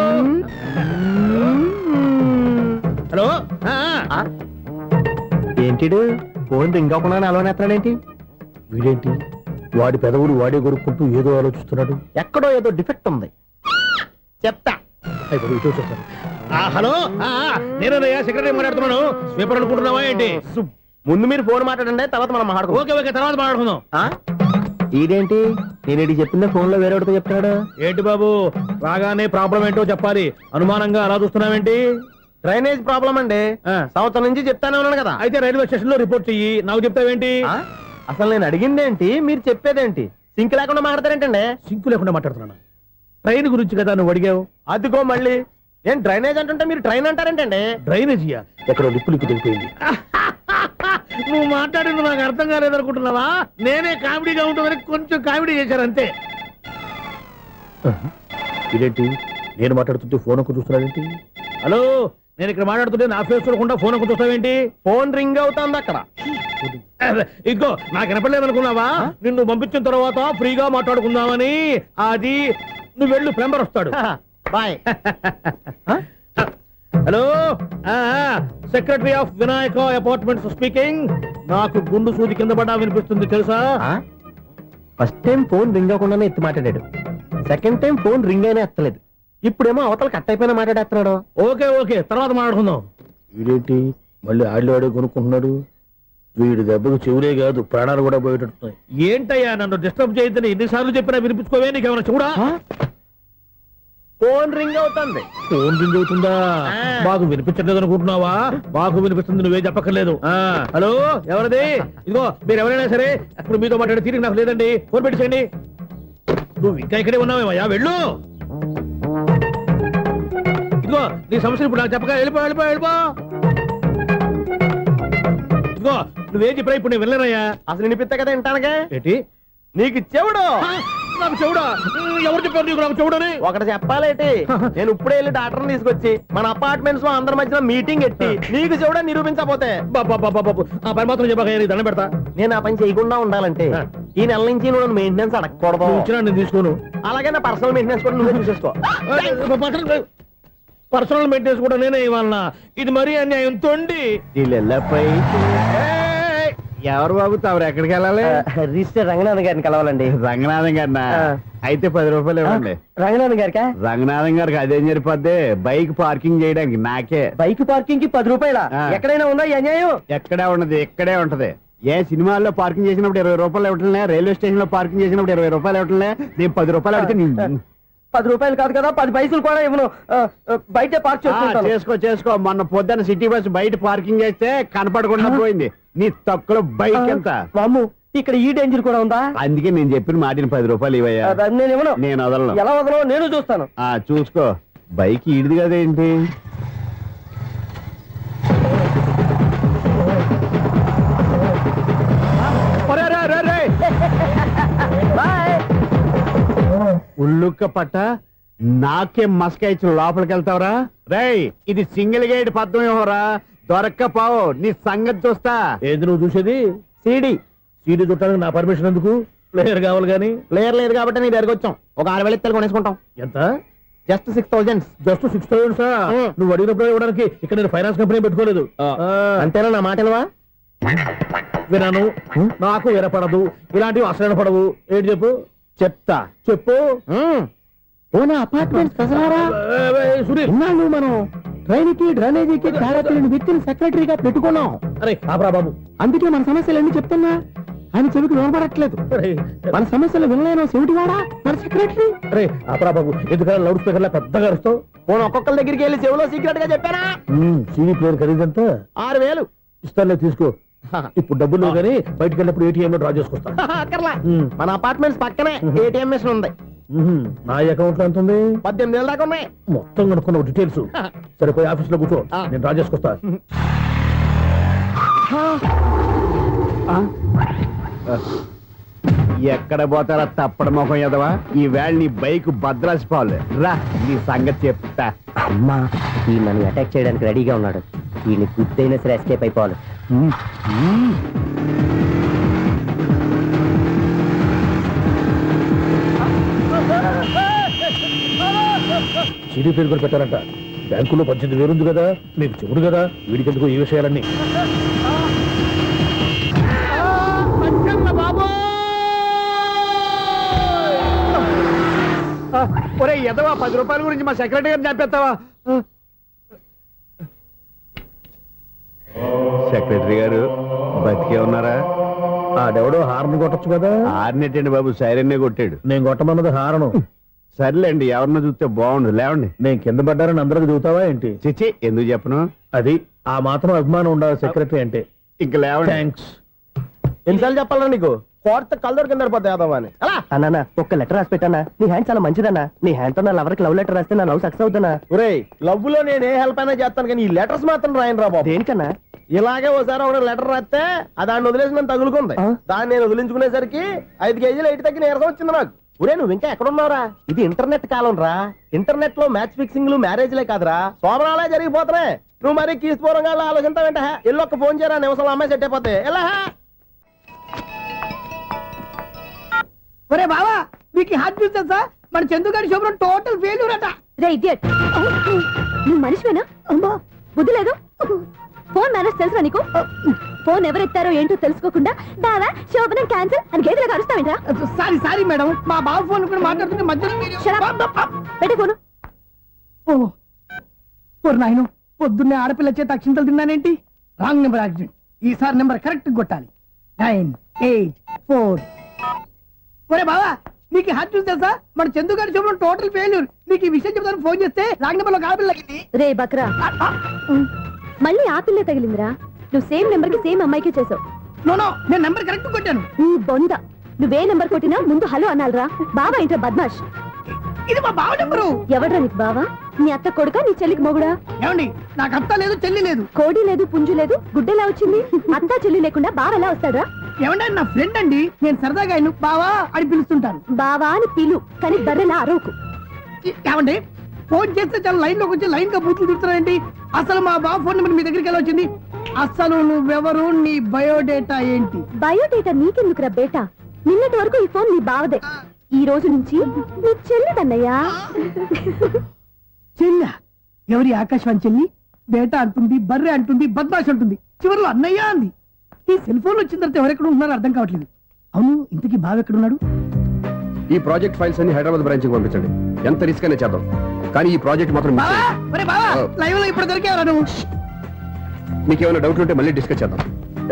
hello. ఏంటిడు ఫోన్ రింగ్ అవ్వకుండా అలవనేస్తాడేంటి? వీడేంటి వాడి పెదవులు వాడే కొరుక్కుంటూ ఏదో ఆలోచిస్తున్నాడు. ఎక్కడో ఏదో డిఫెక్ట్ ఉంది, చెప్తా. హలో, నేనయ్యా సెక్రటరీ మాట్లాడుతున్నాను. స్వీపర్ అనుకుంటున్నావా ఏంటి? ముందు మీరు ఫోన్ మాట్లాడండి, తర్వాత మనం మాట్లాడుకో. ఓకే ఓకే, తర్వాత మాట్లాడుకుందాం. ఇదేంటి నేను చెప్పిందే ఫోన్ లో వేరే ఒకటి చెప్తాడు. ఏంటి బాబు, రాగానే ప్రాబ్లం ఏంటో చెప్పాలి. అనుమానంగా అలా చూస్తున్నావేంటి? డ్రైనేజ్ ప్రాబ్లం అండి. సంవత్సరం నుంచి చెప్తానే ఉన్నాను కదా. అయితే రైల్వే స్టేషన్ లో రిపోర్ట్ చెయ్యి, నాకు చెప్తావేంటి? అసలు నేను అడిగిందేంటి, మీరు చెప్పేదేంటి? సింక్ లేకుండా మాట్లాడతారేంటండి? సింకు లేకుండా మాట్లాడుతున్నాను. ట్రైన్ గురించి కదా నువ్వు అడిగావు. అదిగో మళ్ళీ నేను డ్రైనేజ్ అంటుంటే మీరు ట్రైన్ అంటారేంటండి? డ్రైనేజీయా? ఎక్కడో లిప్పు దిగిపోయింది. నువ్వు మాట్లాడింది నాకు అర్థం కాలేదనుకుంటున్నావా? నేనే కామెడీగా ఉంటుందని కొంచెం కామెడీ చేశారు అంతే. ఇదేంటి నేను మాట్లాడుతుంటే ఫోన్ ఒక్క చూస్తున్నావేంటి? హలో, నేను ఇక్కడ మాట్లాడుతుంటే నా ఫేస్ చూడకుండా ఫోన్ ఒక్క చూస్తావేంటి? ఫోన్ రింగ్ అవుతుంది అక్కడ. ఇదిగో నాకు వినపడలేదు అనుకున్నావా? నిన్ను పంపించిన తర్వాత ఫ్రీగా మాట్లాడుకుందామని. అది నువ్వు వెళ్ళు, ప్లంబర్ వస్తాడు. Bye. Hello, secretary of Vinayaka apartments speaking. నాకు గుండు సూది కింద పడ్డా వినిపిస్తుంది తెలుసా? ఫస్ట్ టైం ఫోన్ రింగ్ అవ్వకుండానే ఎత్తి మాట్లాడాడు. సెకండ్ టైం ఫోన్ రింగ్ అయినా ఎత్తలేదు. ఇప్పుడేమో అవతల కట్ అయిపోయినా మాట్లాడేస్తున్నాడు. ఓకే ఓకే, తర్వాత మాట్లాడుకుందాం. వీడేంటి మళ్ళీ ఆడిలో ఆడే కొనుక్కుంటున్నాడు? వీడి దెబ్బకు చెవులే కాదు ప్రాణాలు కూడా పోయేటట్టున్నాయి. ఏంటయ్యా నన్ను డిస్టర్బ్ చేయొద్దని ఎన్నిసార్లు చెప్పినా వినిపించుకోవే? నీకేమైనా చూడా? ఫోన్ రింగ్ అవుతుంది. ఫోన్ రింగ్ అవుతుందా? మాకు వినిపించట్లేదు అనుకుంటున్నావా? మాకు వినిపిస్తుంది, నువ్వే చెప్పక్కర్లేదు. హలో, ఎవరిది? ఇదిగో మీరు ఎవరైనా సరే అప్పుడు మీతో మాట్లాడే తీరిక నాకు లేదండి. ఫోన్ పెట్టేసేయండి. నువ్వు ఇంకా ఇక్కడే ఉన్నావేమయ్యా, వెళ్ళు. ఇదిగో నీ సమస్య ఇప్పుడు నాకు చెప్పగా వెళ్ళిపో వెళ్ళిపో వెళ్ళిపో. ఇదిగో నువ్వేం చెప్పరా ఇప్పుడు నేను వెళ్ళానయ్యా. అసలు వినిపిస్తే కదా వింటానుగా. ఏంటి నీకు చెవుడు నాకు చెవుడా? ఎవరు చెప్పారు నీకు నాకు చెవుడని? ఒకటి చెప్పాలేటి, నేను ఇప్పుడే వెళ్ళి డాక్టర్ని తీసుకొచ్చి మన అపార్ట్మెంట్స్ లో అందరి మధ్యన మీటింగ్ ఎట్టి నీకు చెవుడా నిరూపించకపోతే బాబు ఆ పని మాత్రం చెప్పగా నేను దండం పెడతా. నేను ఆ పని చేయకుండా ఉండాలంటే ఈ నెల నుంచి నువ్వు మెయింటెనెన్స్ అడగకూడదు. నువ్వు ఇచ్చినా నేను తీసుకోను. అలాగే నా పర్సనల్ మెయింటెనెన్స్ కూడా నువ్వే చూసేసుకో. పర్సనల్ మెయింటెనెన్స్ కూడా నేనే ఇవ్వాలన్నా? ఇది మరీ అన్యాయం తోండి. ఎవరు బాబు తమరు ఎక్కడికి వెళ్ళాలి? రిజిస్టర్ రంగనాథన్ గారిని కలవాలండి. రంగనాథం గారినా? అయితే 10 రూపాయలు ఇవ్వండి. రంగనాథన్ గారికా? రంగనాథం గారికి అదేం సరిపోద్ది, బైక్ పార్కింగ్ చేయడానికి నాకే. బైక్ పార్కింగ్ కి 10 రూపాయల? ఎక్కడైనా ఉందా ఈ అన్యాయం? ఎక్కడే ఉన్నది, ఇక్కడే ఉంటది. ఏ సినిమాల్లో పార్కింగ్ చేసినప్పుడు 20 రూపాయలు ఇవ్వట్లే, రైల్వే స్టేషన్ లో పార్కింగ్ చేసినప్పుడు 20 రూపాయలు ఇవ్వట్లే. నేను 10 రూపాయలు అడిగితే 10 రూపాయలు కాదు కదా, 10 పైసలు కూడా ఇవ్వను. బయటే పార్క్ చేసుకుంటాను. చేసుకో. మొన్న పొద్దున్న సిటీ బస్ బయట పార్కింగ్ చేస్తే కనపడకుండా పోయింది. నీ తక్కువ బైక్ ఎంత? వామ్ము, ఇక్కడ ఈ డేంజర్ కూడా ఉందా? అందుకే నేను చెప్పిన మాటిని 10 రూపాయలు ఇవ్వయ్యా. నేను ఇవ్వను. నేను వదలను. ఎలా వదలను నేను చూస్తాను. చూసుకో. బైక్ ఈడిది కదేంటి? ఉల్లుక్క పట్ట నాకే మస్క ఇచ్చిన లోపలికి వెళ్తావరా? రేయ్, ఇది సింగిల్ గేట్ పద్మం ఇవ్వరా, దొరక్కపోవు. నీ సంగతి చూస్తా. ఏది నువ్వు చూసేది? సీడీ చుట్టానికి నా పర్మిషన్ ఎందుకు? ప్లేయర్ కావాలి కానీ. ప్లేయర్ లేదు కాబట్టి నీ దగ్గరకు వచ్చాం. ఒక 6,000 ఇత్తలు కొనేసుకుంటాం. ఎంత? జస్ట్ 6,000. Just 6,000 sir? నువ్వు అడిగినప్పుడు ఇవ్వడానికి ఇక్కడ నేను ఫైనాన్స్ కంపెనీ పెట్టుకోలేదు. అంతేనా నా మాటలువా? వినాను, నాకు వినపడదు, ఇలాంటివి అసలు పడవు. ఏంటి చెప్పు? చెప్తా. చెప్పు. అపార్ట్మెంట్ సునీల్, మనం ట్రైన్ కి డ్రైనేజీకి తేడా వ్యక్తిని సెక్రటరీగా పెట్టుకున్నాం. అరే ఆపరా బాబు. అందుకే మన సమస్యలన్నీ చెప్తున్నా. ఆయన చెవికి వినపడట్లేదు. మన సమస్యలు వినలేను చెవిటి వాడా మన సెక్రటరీ. అరే ఆపరా బాబు, ఎందుకంటే లౌడ్ స్పీకర్ లా పెద్దగా అరుస్తావు. పోను ఒక్కొక్కరి దగ్గరికి వెళ్ళి చెవిలో సీక్రెట్ గా చెప్పానా? CD player ఖరీదంతా 6,000. ఇస్తానులే, తీసుకో. ఇప్పుడు డబ్బులు లేవు కానీ బయటకు వెళ్ళినప్పుడు ఏటీఎం లో డ్రా చేసుకొస్తా. అక్కర్లా, మన అపార్ట్మెంట్స్ పక్కనే ఏటీఎం మిషన్ ఉంది. నా అకౌంట్ లో ఎంత ఉంది? 18,000 దాకా ఉన్నాయి. మొత్తం కనుక్కున్న డీటెయిల్స్. సరిపోయి ఆఫీస్ లో కూర్చో, నేను డ్రా చేసుకొస్తా. ఎక్కడ పోతారా తప్పడ మొఖం ఎదవా? ఈ వేళ నీ బైక్ భద్రాసిపోవాలి. రా, నీ సంగతి చెప్తా. అమ్మా, ఈ నన్ను అటాక్ చేయడానికి రెడీగా ఉన్నాడు. ఈయన గుద్దైనా సరే ఎస్కేప్ అయిపోవాలి. సీడీ ప్లేయర్ కూడా పెట్టారంట. బ్యాంకులో 18,000 ఉంది కదా, మీకు చెవుడు కదా, వీడికెందుకు ఈ విషయాలన్నీ? ఒరే ఎదవా, 10 రూపాయల గురించి మా సెక్రటరీ గారిని చంపేస్తావా? సెక్రటరీ గారు బతికే ఉన్నారా? ఆడెవడో హార్న్ కొట్టచ్చు కదా. ఆరినట్టండి బాబు, సైరన్నే కొట్టాడు. నేను కొట్టమన్నది హారను. సర్లేండి, ఎవరినో చూస్తే బాగుండు. లేవండి. నేను కింద పడ్డారని అందరికి చూతావా ఏంటి? చిచ్చి, ఎందుకు చెప్పను? అది ఆ మాత్రం అభిమానం ఉండాలి సెక్రటరీ అంటే. ఇంక లేవండి. థ్యాంక్స్. ఎన్నిసార్లు చెప్పాలా నీకు? కోర్త కళ్ళోడు కింద పడిపోతాయి యాదవ్ అని. అన్నా ఒక్క లెటర్ రాసి పెట్టానా? నీ హ్యాండ్ చాలా మంచిదన్నా. నీ హ్యాండ్ తో నా లవర్కి లవ్ లెటర్ రాస్తే నా లవ్ సక్సెస్ అవుతానా? ఒరేయ్, లవ్ లో నేను ఏ హెల్ప్ అయినా చేస్తాను, కానీ ఈ లెటర్స్ మాత్రం రాయను రా బాబు. దేనికన్నా? ఇలాగే ఓసారి ఒక లెటర్ రాస్తే దాన్ని వదిలేసి నన్ను తగులుకుంది. దాన్ని నేను వదిలించుకునేసరికి 5 కేజీలు 8 తగ్గి నీరసం వచ్చింది నాకు. ఒరే, నువ్వు ఇంకా ఎక్కడున్నావురా? ఇది ఇంటర్నెట్ కాలం రా. ఇంటర్నెట్ లో మ్యాచ్ ఫిక్సింగ్లు మ్యారేజ్లే కాదురా, సోమనాలే జరిగిపోతున్నాయి. నువ్వు మరి కీస్పూరంగా ఆలోచించావంట. ఎల్లొక్క ఫోన్ చేయరా, నిమిషం అమ్మాయి సెట్ అయిపోతే. ఎలా? ఒరే బావా, మీకు హార్ట్ చూస్తా సార్, మన చందుగారి శుభ్రం టోటల్ ఫెయిల్యూర్ అట. రే ఇడియట్, నువ్వు మనిషివేనా? బుద్ధి లేదు. ఫోన్ మేనేజ్ తెలుసా నీకు? ఫోన్ ఎవరెత్తారో ఏంటో తెలుసుకోకుండా బావా శోభనం క్యాన్సిల్ అని గేదెలకు అరుస్తావేంట్రా? సారీ మేడం, మా బావ ఫోన్ కూడా మాట్లాడుతుంటే మధ్యలో పెట్టే ఫోను. ఓ నాయను, పొద్దున్నే ఆడపిల్ల చేత అక్షింతలు తిన్నానేంటి? Wrong number accident. ఈసారి నెంబర్ కరెక్ట్ కొట్టాలి. 9, 8, 4. ఒరే బావా, నీకు హార్ట్ చూస్తే సార్, మన చందు గారి శుభ్రం టోటల్ ఫెయిల్యూర్. నీకు ఈ విషయం చెప్తాను ఫోన్ చేస్తే రాంగ్ నెంబర్ లో ఆడపిల్ల తగ్గింది. రే బక్రా, మళ్ళీ ఆ పిల్లే తగిలిందిరా. నువ్వు సేమ్ నెంబర్ కి సేమ్ అమ్మాయికే చేసావు. నో, నేను నెంబర్ కరెక్ట్ కొట్టాను. ఈ బొంద, నువ్వే నెంబర్ కొట్టినా ముందు హలో అనాలిరా. బావా ఏంట్రా బద్మాష్? ఇది మా బావ నెంబరు. ఎవడ్రా నీకు బావా? నీ అత్త కొడుక నీ చెల్లికి మొగుడా? ఏమండి నాకు అత్త లేదు చెల్లి లేదు. కోడి లేదు పుంజు లేదు గుడ్డెలా వచ్చింది? అత్త చెల్లి లేకుండా బావ ఎలా వస్తాడా? ఏమండి నా ఫ్రెండ్ అండి, నేను సరదాగా ఆయన బావా అని పిలుస్తుంటాను. బావా అని పిలు, కానీ బర్రెలా అరవకు. ఏమండి ఫోన్ చేస్తే చాలా లైన్ లోకి వచ్చి లైన్ గా బూతులు తిడుతున్నాయండి. అసలు మా బావ ఫోన్ నెంబర్ మీ దగ్గరికి ఎలా వచ్చింది? అసలు నువ్వెవరు, నీ బయోడేటా ఏంటి? బయోడేటా నీకెందుకురా బేటా? నిన్నటి వరకు ఈ ఫోన్ నీ బావదే, ఈ రోజు నుంచి నీ చెల్లిదన్నయ్యా. చెల్లి ఎవరి? ఆకాశవాణి చెల్లి. బేటా అంటుంది, బర్రె అంటుంది, బద్మాష్ అంటుంది, చివరిలో అన్నయ్య అంది. ఈ సెల్ ఫోన్ వచ్చిన తర్వాత ఎవరెక్కడ ఉన్నారో అర్థం కావట్లేదు. అవును, ఇంతకీ బావ ఎక్కడున్నాడు? ఈ ప్రాజెక్ట్ ఫైల్స్ అన్ని హైదరాబాద్ బ్రాంచ్ కి పంపించండి. ఎంత రిస్క్ అనే చేద్దాం, కానీ ఈ ప్రాజెక్ట్ మాత్రం miss బావా, చేయొద్దు. ఒరే బావా, లైవ్ లో ఇప్పుడు దొరికేవరా నువ్వు? నీకేమైనా డౌట్ ఉంటే మళ్ళీ డిస్కస్ చేద్దాం.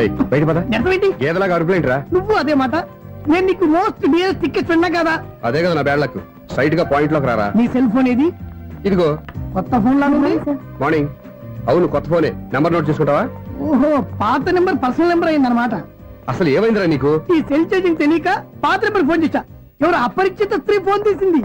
ఏయ్, బయట పద. నిజమేంటి? గేదలాగా అరుపులేంట్రా? నువ్వు అదే మాట. నేను నీకు మోస్ట్ డియరెస్ట్ టికెట్ ఫ్రెండ్ కదా. అదే కదా నా బ్యాడ్ లక్. స్ట్రైట్ గా పాయింట్ లోకి రారా. నీ సెల్ ఫోన్ ఏది? ఇదిగో కొత్త ఫోన్ లాగా ఉంది. మార్నింగ్. అవును, కొత్త ఫోనే. నెంబర్ నోట్ చేసుకుంటావా? ఓహో, పాత నెంబర్ పర్సనల్ నెంబర్ అయిందన్నమాట. అసలు ఏమైందిరా నీకు? ఈ సెల్ ఛార్జింగ్ తెలియక పాత నెంబర్ ఫోన్ చేశా. ఎవరు అపరిచిత స్త్రీ ఫోన్ తీసింది.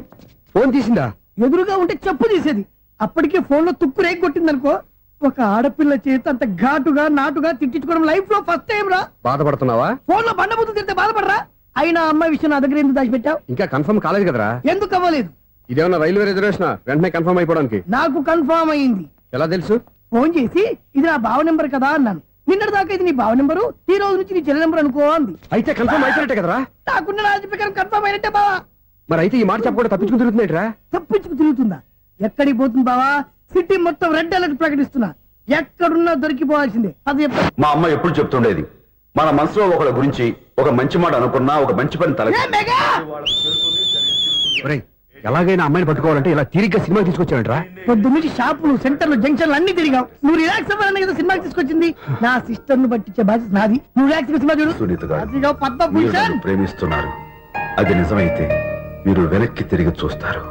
ఫోన్ తీసిందా? ఎదురుగా ఉంటే చెప్పు తీసేది. అప్పటికే ఫోన్ లో తుక్కు రేగి కొట్టిందనుకో. ఒక ఆడపిల్ల చేత అంత ఘాటుగా నాటుగా తిట్టించుకోవడం లైఫ్ లో ఫస్ట్ టైం రా. బాధపడుతున్నావా? ఫోన్ లో బండబుద్ధి తిడితే బాధపడరా? అయినా అమ్మాయి విషయం నా దగ్గర ఎందుకు దాచిపెట్టావు? ఇంకా కన్ఫర్మ్ కాలేదు కదరా. ఎందుకు అవ్వలేదు? ఇదేమన్నా రైల్వే రిజర్వేషన్? వెంటనే కన్ఫర్మ్ అయిపోవడానికి. నాకు కన్ఫర్మ్ అయింది. ఎలా తెలుసు? ఫోన్ చేసి ఇది నా బావ నెంబర్ కదా అన్నాను. నిన్నటి దాకా ఇది నీ బావ నెంబరు, ఈ రోజు నుంచి నీ చెల్లి నెంబర్ అనుకో అంది. అయితే కన్ఫర్మ్ అయిపోయినట్టే కదరా. నాకున్న రాజు ప్రకారం కన్ఫర్మ్ అయినట్టే బావా. మరి అయితే ఈ మాట చెప్పకుండా తప్పించుకుని తిరుగుతున్నట్రా? తప్పించుకు తిరుగుతుందా? ఎక్కడికి పోతుంది బావా? సిటీ మొత్తం రెడ్ అలర్ట్ ప్రకటిస్తున్నా. ఎక్కడున్నా దొరికిపోవాల్సిందే. అది చెప్తా. మా అమ్మ ఎప్పుడు చెప్తుండేది, మన మనసులో ఒకళ్ళ గురించి ఒక మంచి మాట అనుకున్నా ఒక మంచి పని తల. A mega! ఒరేయ్, ఎలాగైనా అమ్మాయిని పట్టుకోవాలంటే ఇలా తిరిగ్గా సినిమా తీసుకొచ్చావంట్రా? పొద్దు నుంచి షాపులు, సెంటర్లు, జంక్షన్లు అన్ని తిరిగావు. నువ్వు రిలాక్స్ అవ్వాలని కదా సినిమాకి తీసుకొచ్చింది. నా సిస్టర్ ను పట్టించే బాధ్యత నాది. నువ్వు రిలాక్స్ సినిమా చూడు. సునీత గారు, అదిగో పద్మ మీరు భూషణ్. నన్ను ప్రేమిస్తున్నారు. అది నిజమైతే మీరు వెనక్కి తిరిగి చూస్తారు,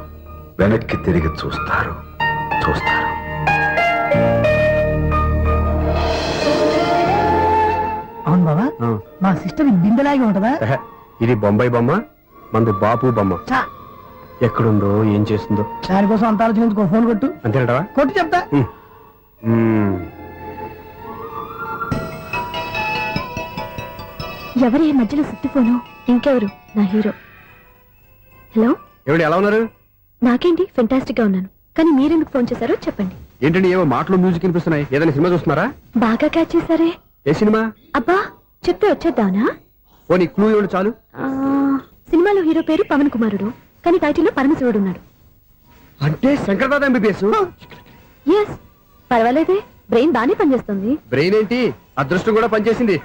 వెనక్కి తిరిగి చూస్తారు, చూస్తారు. అవును బావా, మా సిస్టర్ బిందెలాగే ఉంటదా? ఎహె, ఇది బొంబాయి బొమ్మ, మంది బాపు బొమ్మ. చా, ఎక్కడుందో ఏం చేస్తుందో. దానికోసం అంత ఆలోచించుకో. ఫోన్ కొట్టు. అంతేనంటావా? కొట్టు చెప్తా. ఎవరి ఈ మధ్యలో సుత్తి ఫోను? ఇంకెవరు? నా హీరో. హలో, ఏమిటి ఎలా ఉన్నారు? నాకేంటి ఫెంటాస్టిక్ గా ఉన్నాను, కానీ మీరెందుకు ఫోన్ చేశారో చెప్పండి. ఏంటండి ఏవో మాటలు మ్యూజిక్ వినిపిస్తున్నాయి? ఏదైనా సినిమా చూస్తున్నారా? బాగా క్యాచ్ చేశారే. ఏ సినిమా? అబ్బా, చెప్తే వచ్చేద్దానా? పోనీ క్లూ ఇవ్వండి చాలు. సినిమాలో హీరో పేరు పవన్ కుమారుడు, కానీ టైటిల్లో పరమశివుడు ఉన్నాడు. అంటే శంకర్దాద ఎంబీబీఎస్. ఎస్, పర్వాలేదే, బ్రెయిన్ బానే పనిచేస్తుంది. బ్రెయిన్ ఏంటి, అదృష్టం కూడా పనిచేసింది.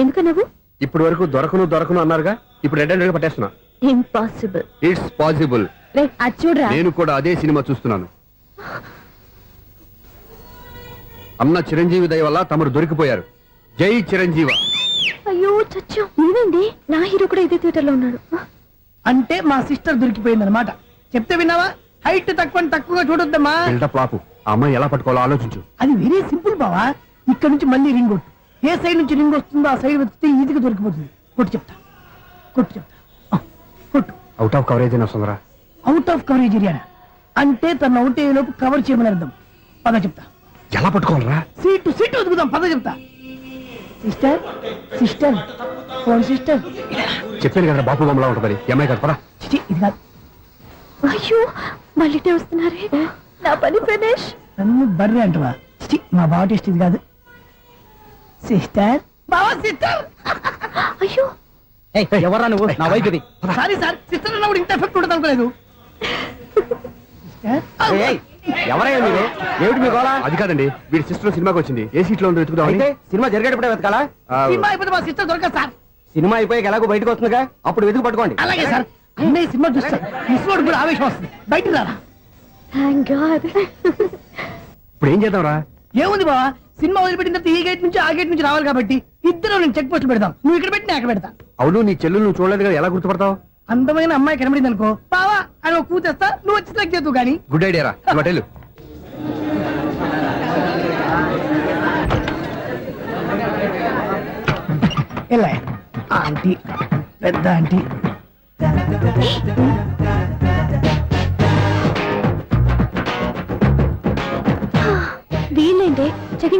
ఎందుకన్నావు? ఇప్పటి వరకు దొరకను అన్నారుగా, ఇప్పుడు రెడ్ అండ్ పట్టేస్తున్నా. ఇంపాసిబుల్. It's possible. రే, అది చూడరా. నేను కూడా అదే సినిమా చూస్తున్నాను. అన్న చిరంజీవి దయ వల్ల తమరు దొరికిపోయారు. జై చిరంజీవ. అయ్యో చచ్చా, నీవేంటి? నా హీరో కూడా ఇదే థియేటర్ లో ఉన్నాడు. అంటే మా సిస్టర్ దొరికిపోయింది అనమాట. చెప్తే విన్నావా? హైట్ తక్కువగా చూడొద్దమ్మా. బిల్డప్ లాపు. ఆ అమ్మాయి ఎలా పట్టుకోవాలో ఆలోచించు. అది వెరీ సింపుల్ బావా. ఇక్కడ నుంచి మళ్ళీ రింగ్ కొట్టు. ఏ సైడ్ నుంచి రింగ్ వస్తుందో ఆ సైడ్ వెతికితే ఈజీగా దొరికిపోతుంది. కొట్టు చెప్తా. కొట్టు. అవుట్ ఆఫ్ కవరేజ్ అయినా వస్తుందిరా. అవుట్ ఆఫ్ కవరేజ్ ఏరియా అంటే తన అవుట్ అయ్యే లోపు కవర్ చేయమని అర్థం. పద చెప్తా. ఎలా పట్టుకోవాలరా? సీటు వెతుకుదాం. పద చెప్తా. Sister phone sister. చెప్పాను కదా బాపు బొమ్మలా ఉంటుంది. అమ్మాయి కదా, పదా. చిచి, ఇది కాదు. అయ్యో, మళ్ళీ వస్తున్నారే. నా పని ఫినిష్. నన్ను బర్రె అంటవా? చిచి, మా బావ టేస్ట్ ఇది కాదు. సిస్టర్, బావా సిస్టర్. అయ్యో, ఎవరా నువ్వు? నా వైపు ఇది. సారీ సార్, సిస్టర్ అన్నప్పుడు ఇంత ఎఫెక్ట్ ఉండదు అనుకోలేదు. ఎవరయ్యా మీరు? ఏమిటి మీ గోళ? అది కాదండి, వీడి సిస్టర్ సినిమాకి వచ్చింది. ఏ సీట్ లో ఉందో వెతుకుదాం. అయితే సినిమా జరిగేటప్పుడే వెతకాలా? సినిమా అయిపోతే మా సిస్టర్ దొరకదు సార్. సినిమా అయిపోయాక ఎలాగో బయటకు వస్తుందిగా, అప్పుడు వెతుకు పట్టుకోండి. అలాగే సార్. అన్నయ్య సినిమా చూస్తారు. మిస్వాడు కూడా ఆవేశం వస్తుంది. బయటికి రారా. Thank God. ఇప్పుడు ఏం చేద్దాంరా? ఏముంది బావా, సినిమా వదిలిపెట్టిన తర్వాత ఈ గేట్ నుంచి ఆ గేట్ నుంచి రావాలి కాబట్టి ఇద్దరు నేను చెక్ పోస్ట్ పెడతాం. నువ్వు ఇక్కడ పెట్టి నేను అక్కడ పెడతా. అవును, నీ చెల్లెలు నువ్వు చూడలేదు కదా, ఎలా గుర్తుపడతావు? అందమైన అమ్మాయి కనబడింది అనుకో, బావా అని ఒక కూతేస్తా. నువ్వు వచ్చి సెలెక్ట్ చేద్దు కానీ. గుడ్ ఐడియా రా. హోటల్ ఎలా ఆంటీ, పెద్ద ఆంటీ.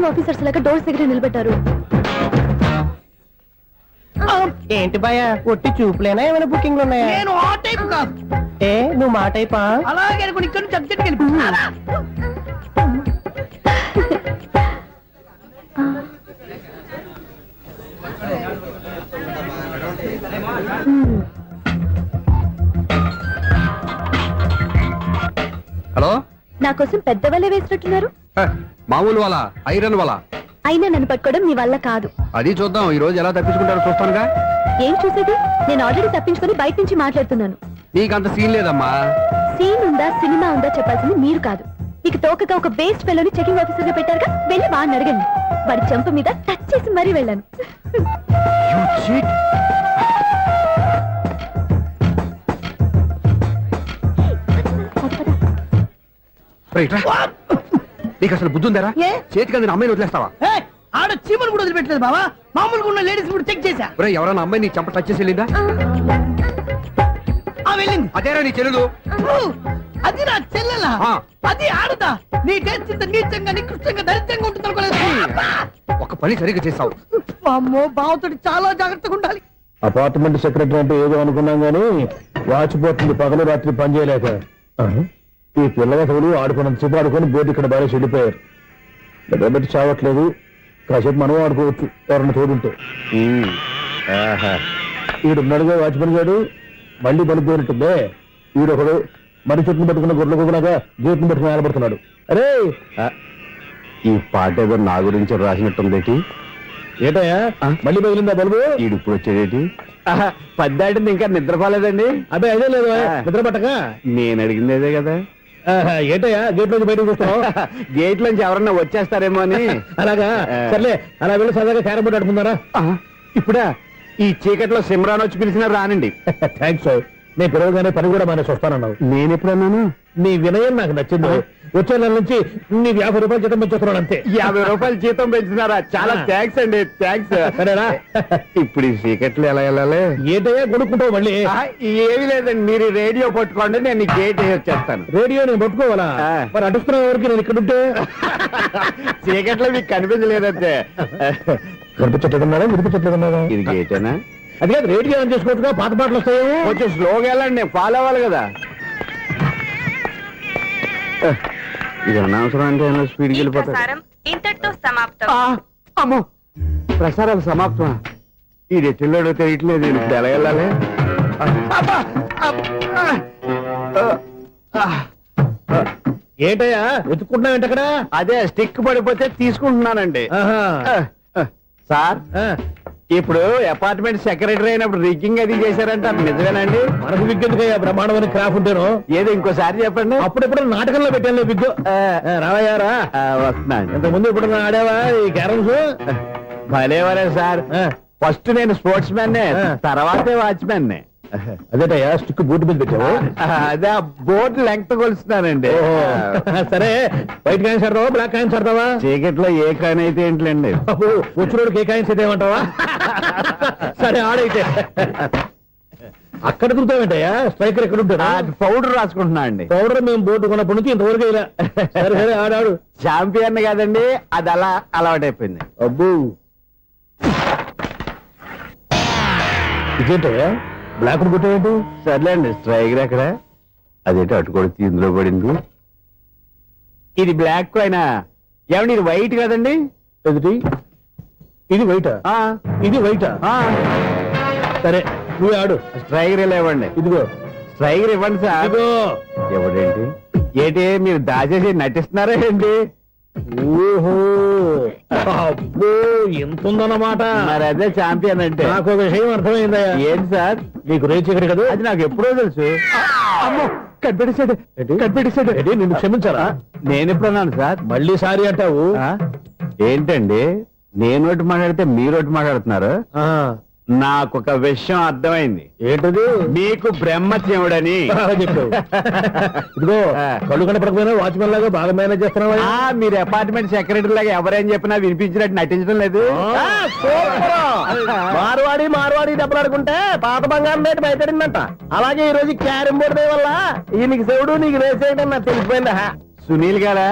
చెకింగ్ ఆఫీసర్స్ లాగా డోర్స్ దగ్గర నిలబెట్టారు. ఏంటి భయ ఒట్టి చూపులేనా ఏమైనా బుకింగ్లు ఉన్నాయా? నేను ఆ టైప్ కాదు. ఏ నువ్వు మా టైపా? అలాగే అనుకుని ఇక్కడ నుంచి అర్జెంట్కి వెళ్ళిపోతున్నా. హలో, నా కోసం పెద్ద వల్ల వేసినట్టున్నారు. మామూలు వాళ్ళ ఐరన్ వాళ్ళ అయినా నన్ను పట్టుకోవడం మీ వల్ల కాదు. అది చూద్దాం ఈ రోజు ఎలా తప్పించుకుంటారో చూస్తానుగా. ఏం చూసేది? నేను ఆల్రెడీ తప్పించుకొని బయట నుంచి మాట్లాడుతున్నాను. నీకంత సీన్ లేదమ్మా. సీన్ ఉందా సినిమా ఉందా చెప్పాల్సింది మీరు కాదు. మీకు తోకగా ఒక బేస్ట్ ఫెలోని చెకింగ్ ఆఫీసర్ గా పెట్టారుగా, వెళ్ళి వాడిని అడగండి. వాడి చెంప మీద టచ్ చేసి మరీ వెళ్ళాను. నీకు అసలు బుద్ధి ఉందారా? ఏ? చేతికి అందిన అమ్మాయిని వదిలేస్తావా? ఏయ్, ఆడ చీమలు కూడా వదిలిపెట్టలేదు బావా. మామూలుగా ఉన్న లేడీస్ కూడా చెక్ చేశా. ఒరేయ్, ఎవరైనా అమ్మాయి నీ చెంప టచ్ చేసి వెళ్ళిందా? వెళ్ళింది. అదేరా నీ చెల్లెలు. అది నా చెల్లెలా? ఆ. అది ఆడదా? నీ టేస్ట్ ఇంత నీచంగా నికృష్టంగా దరిద్రంగా ఉంటుంది అనుకోలేదు. ఒక పని సరిగ్గా చేస్తావు. అమ్మో, బావతోటి చాలా జాగ్రత్తగా ఉండాలి. అపార్ట్మెంట్ సెక్రటరీ అంటే ఏదో అనుకున్నాం గానీ వాచిపోతుంది పగలు రాత్రి పని చేయలేక. ఈ పిల్లగతులు ఆడుకున్నంతసేపు ఆడుకొని బోర్డు ఇక్కడ బాగా చెడిపోయారు. నిలబెట్టి చావట్లేదు. కాసేపు మనం ఆడుకోవచ్చు ఎవరన్నా తోడుంటే. ఈడున్నాడుగా వాచ్మెన్ గారు, మళ్ళీ బలిపోయినట్టుందే. ఈడొకడు మరి చెట్టును పట్టుకున్న గొడ్ల కుక్కలాగా గేట్ను పట్టుకుని నిలబడుతున్నాడు. అరే, ఈ పాట ఏదో నా గురించి రాసినట్టుందేటి. ఏటయ్యా మళ్ళీ పగిలిందా బలుబు? ఈడు ఇప్పుడు వచ్చేదేటి? పద్దాటింది ఇంకా నిద్రపోలేదండి. అదే అదే లేదు నిద్ర పట్టక. నేను అడిగిందేదే కదా. ఏటయ్యా గేట్ నుంచి బయటకు వస్తున్నావు? గేట్ నుంచి ఎవరన్నా వచ్చేస్తారేమో అని. అలాగా, సర్లే అలా వెళ్ళి సరదాగా క్యారం బోర్డు ఆడుకుందారా? ఇప్పుడా? ఈ చీకట్లో సిమ్రాన్ వచ్చి పిలిచినా రానండి. థ్యాంక్స్. నేను పిలవగానే పని కూడా మానేసి వస్తానన్నావు. నేను ఎప్పుడన్నాను? నీ వినయం నాకు నచ్చింది. వచ్చే నెల నుంచి నీకు 50 రూపాయలు జీతం పెంచుతున్నాను అంతే. 50 రూపాయలు జీతం పెంచుతున్నారా? చాలా థ్యాంక్స్ అండి, థ్యాంక్స్. సరేనా? ఇప్పుడు ఈ చీకట్లు ఎలా వెళ్ళాలి? ఏంటయ్యా కొనుక్కుంటావు మళ్ళీ? ఏమీ లేదండి, మీరు రేడియో పట్టుకోండి, నేను ఈ గేట్ వేసి వచ్చేస్తాను. రేడియో నేను పట్టుకోవాలా? మరి అడుస్తున్న వరకు నేను ఇక్కడ ఉంటే చీకట్లో మీకు కనిపించలేదంటే. కనిపించట్లేదన్నారా వినిపించట్లేదన్నారా? ఇది గేటేనా? అది కాదు, రేడియో ఆన్ చేసుకోవచ్చుగా, పాత పాటలు వస్తాయేమో. కొంచెం స్లోగా వెళ్ళండి, నేను ఫాలో అవ్వాలి కదా. ఇది అనవసరం అంటే స్పీడ్కి వెళ్ళిపోతాడు. ఇంతటితో సమాప్తం. అమ్మో, ప్రసారాలు సమాప్తమా? ఈ రెట్టిల్లోడో తెలియట్లేదు, ఇప్పుడు ఎలా వెళ్ళాలి? ఏంటయ్యా వెతుక్కుంటున్నావు ఏంటక్కడ? అదే స్టిక్ పడిపోతే తీసుకుంటున్నానండి. సార్, ఇప్పుడు అపార్ట్మెంట్ సెక్రటరీ అయినప్పుడు రిగ్గింగ్ అది చేశారంటే అది నిజమేనండి? మనకు విగ్గెందుకయ్యా, బ్రహ్మాండమైన క్రాఫ్ ఉంటాను. ఏదో ఇంకోసారి చెప్పండి. అప్పుడెప్పుడు నాటకంలో పెట్టాను విగ్గు. రావయ్యారా? వస్తున్నాను. ఇంతకుముందు ఇప్పుడు ఆడావా ఈ క్యారమ్స్? భలేవరే సార్, ఫస్ట్ నేను స్పోర్ట్స్ మ్యాన్, తర్వాతే వాచ్మెన్. అదేటయ్యా స్టిక్ బూట్ మీద పెట్టావు? అదే బోర్డు లెంగ్త్ కొలుస్తున్నానండి. సరే, వైట్ కాయిన్స్ ఆడతావా బ్లాక్ కాయిన్స్ ఆడతావా? చీకట్లో ఏ కాయిన్ అయితే ఏంటండి? వచ్చినోడికి ఏ కాయిన్స్ అయితే ఏమంటావా? సరే ఆడైతే. అక్కడ తిరుగుతావేంటయ్యా? స్ట్రైకర్ ఎక్కడ ఉంటాడా? పౌడర్ రాసుకుంటున్నా అండి. పౌడర్ మేము బోర్డు కొన్నప్పటి నుంచి ఇంతవరకు ఇలా. సరే సరే ఆడాడు. చాంపియన్ కాదండి, అది అలా అలవాటైపోయింది. అబ్బు, ఇదేంటయ్యా బ్లాక్ కొట్టేంటి? సర్లేండి, స్ట్రైకర్ ఎక్కడ? అదేంటి అటు కొడితే ఇందులో పడింది. ఇది బ్లాక్ కాయినా? ఏమండి ఇది వైట్ కదండి? ఎదుటి ఇది వైటా? ఇది వైటా? సరే నువ్వే ఆడు. స్ట్రైకర్ ఇలా ఇవ్వండి. ఇదిగో స్ట్రైకర్ ఇవ్వండి సార్. ఇదిగో. ఎవడేంటి? ఏంటి మీరు దాచేసి నటిస్తున్నారా ఏంటి? ఓహో, అబ్బో ఎంత ఉందన్నమాట. మరి అదే చాంపియన్ అంటే. నాకు ఒక విషయం అర్థమైందయ్యా. ఏంటి సార్? నీకు రేచి ఇక్కడ కదా? అది నాకు ఎప్పుడో తెలుసు. అమ్మో, కనిపెట్టేశాడు, కనిపెట్టేశాడు. నిన్ను క్షమించారా? నేను ఎప్పుడన్నాను సార్? మళ్ళీ సారీ అంటావు? ఏంటండి, నేనోటి మాట్లాడితే మీరోటి మాట్లాడుతున్నారు? నాకొక విషయం అర్థమైంది. ఏంటది? మీకు బ్రహ్మత్యముడని చెప్పావు. ఇదిగో, కళ్ళు కనపడకపోయినా వాచ్మెన్ లాగా బాగా మేనేజ్ చేస్తున్నావా? మీరు అపార్ట్మెంట్ సెక్రటరీ లాగా ఎవరేం చెప్పినా వినిపించినట్టు నటించడం లేదు. మార్వాడి మార్వాడి దెబ్బలాడుకుంటే పాత బంగారం రేటు బయటడిందంట. అలాగే ఈ రోజు క్యారం బోర్డు వల్ల ఈయనకి శివుడు నీకు రేసేయడం నాకు తెలిసిపోయిందా? సునీల్ గారా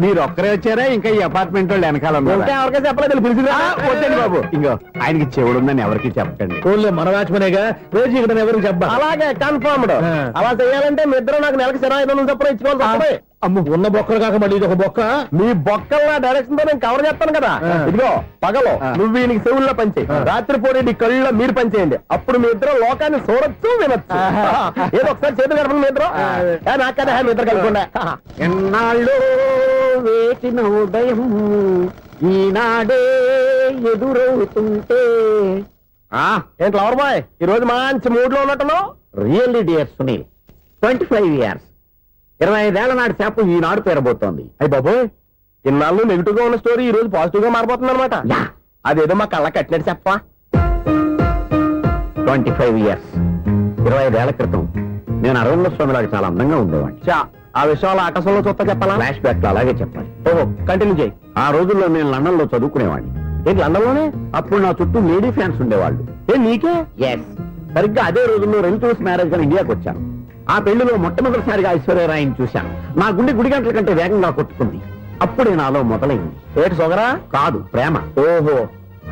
మీరు ఒక్కరే వచ్చారా ఇంకా ఈ అపార్ట్మెంట్ వాళ్ళు వెనకాల ఇంకా ఉన్నారా? ఎవరికైనా చెప్పలేదు పిలిచిరా వద్దండి బాబు ఇంకో ఆయనకి చెవుడుందని ఎవరికి చెప్పకండి. ఫోన్లే మన వాచ్మనేగా రోజు ఇక్కడ ఎవరికి చెప్పా అలాగే కన్ఫర్మ్డ్. అలా చేయాలంటే మీ ఇద్దరు నాకు నెలకి 500 చొప్పున ఇచ్చుకోవాలి తప్పదు. అమ్మ ఉన్న బొక్కలు కాక మళ్ళీ ఇది ఒక బొక్క. మీ బొక్కల డైరెక్షన్ తో నేను కవర్ చేస్తాను కదా. ఇదిగో పగలో నువ్వు ఈయనకి చెవుల్లో పనిచేయి, రాత్రి పూట నీ కళ్ళలో మీరు పనిచేయండి. అప్పుడు మీ ఇద్దరు లోకాన్ని చూడొచ్చు వినొచ్చు. ఏదో ఒకసారి చేతులు కలపండి మీ ఇద్దరు. నాకు కదా మీ ఇద్దరు కలుపుకుండా. ఎన్నాళ్ళు వేచిన ఉదయం ఈనాడే ఎదురవుతుంటే ఏంటి లవర్ బాయ్ ఈ రోజు మంచి మూడ్ లో ఉన్నట్టున్నావు. రియల్లీ డియర్ సునీల్ 25 years 25 ఏళ్ల నాటి చేప ఈనాడు పేరబోతోంది. అయ్యి బాబోయ్, ఇన్నాళ్ళు నెగిటివ్ గా ఉన్న స్టోరీ ఈ రోజు పాజిటివ్ గా మారిపోతుంది అనమాట. అదేదో మా కళ్ళ కట్టినట్టు చెప్పా. 25 years 25 ఏళ్ల క్రితం నేను అరవింద స్వామిలాగా చాలా అందంగా ఉండేవాడిని. చా, ఆ విషయాలు ఆకాశంలో చూస్తా చెప్పాలా? ఫ్లాష్ బ్యాక్ లో అలాగే చెప్పాలి. ఓహో, కంటిన్యూ చేయి. ఆ రోజుల్లో నేను లండన్ లో చదువుకునేవాడిని. ఏంటి లండన్ లోనే? అప్పుడు నా చుట్టూ లేడీ ఫ్యాన్స్ ఉండేవాళ్ళు. నీకే? ఎస్, సరిగ్గా అదే రోజుల్లో రిలేటివ్స్ మ్యారేజ్ గా ఇండియాకి వచ్చాను. ఆ పెళ్లిలో మొట్టమొదటిసారిగా ఐశ్వర్యరాయని చూశాను. నా గుండె గుడి గంటల కంటే వేగంగా కొట్టుకుంది. అప్పుడే నాలో మొదలైంది. ఏటి సొగరా? కాదు, ప్రేమ. ఓహో,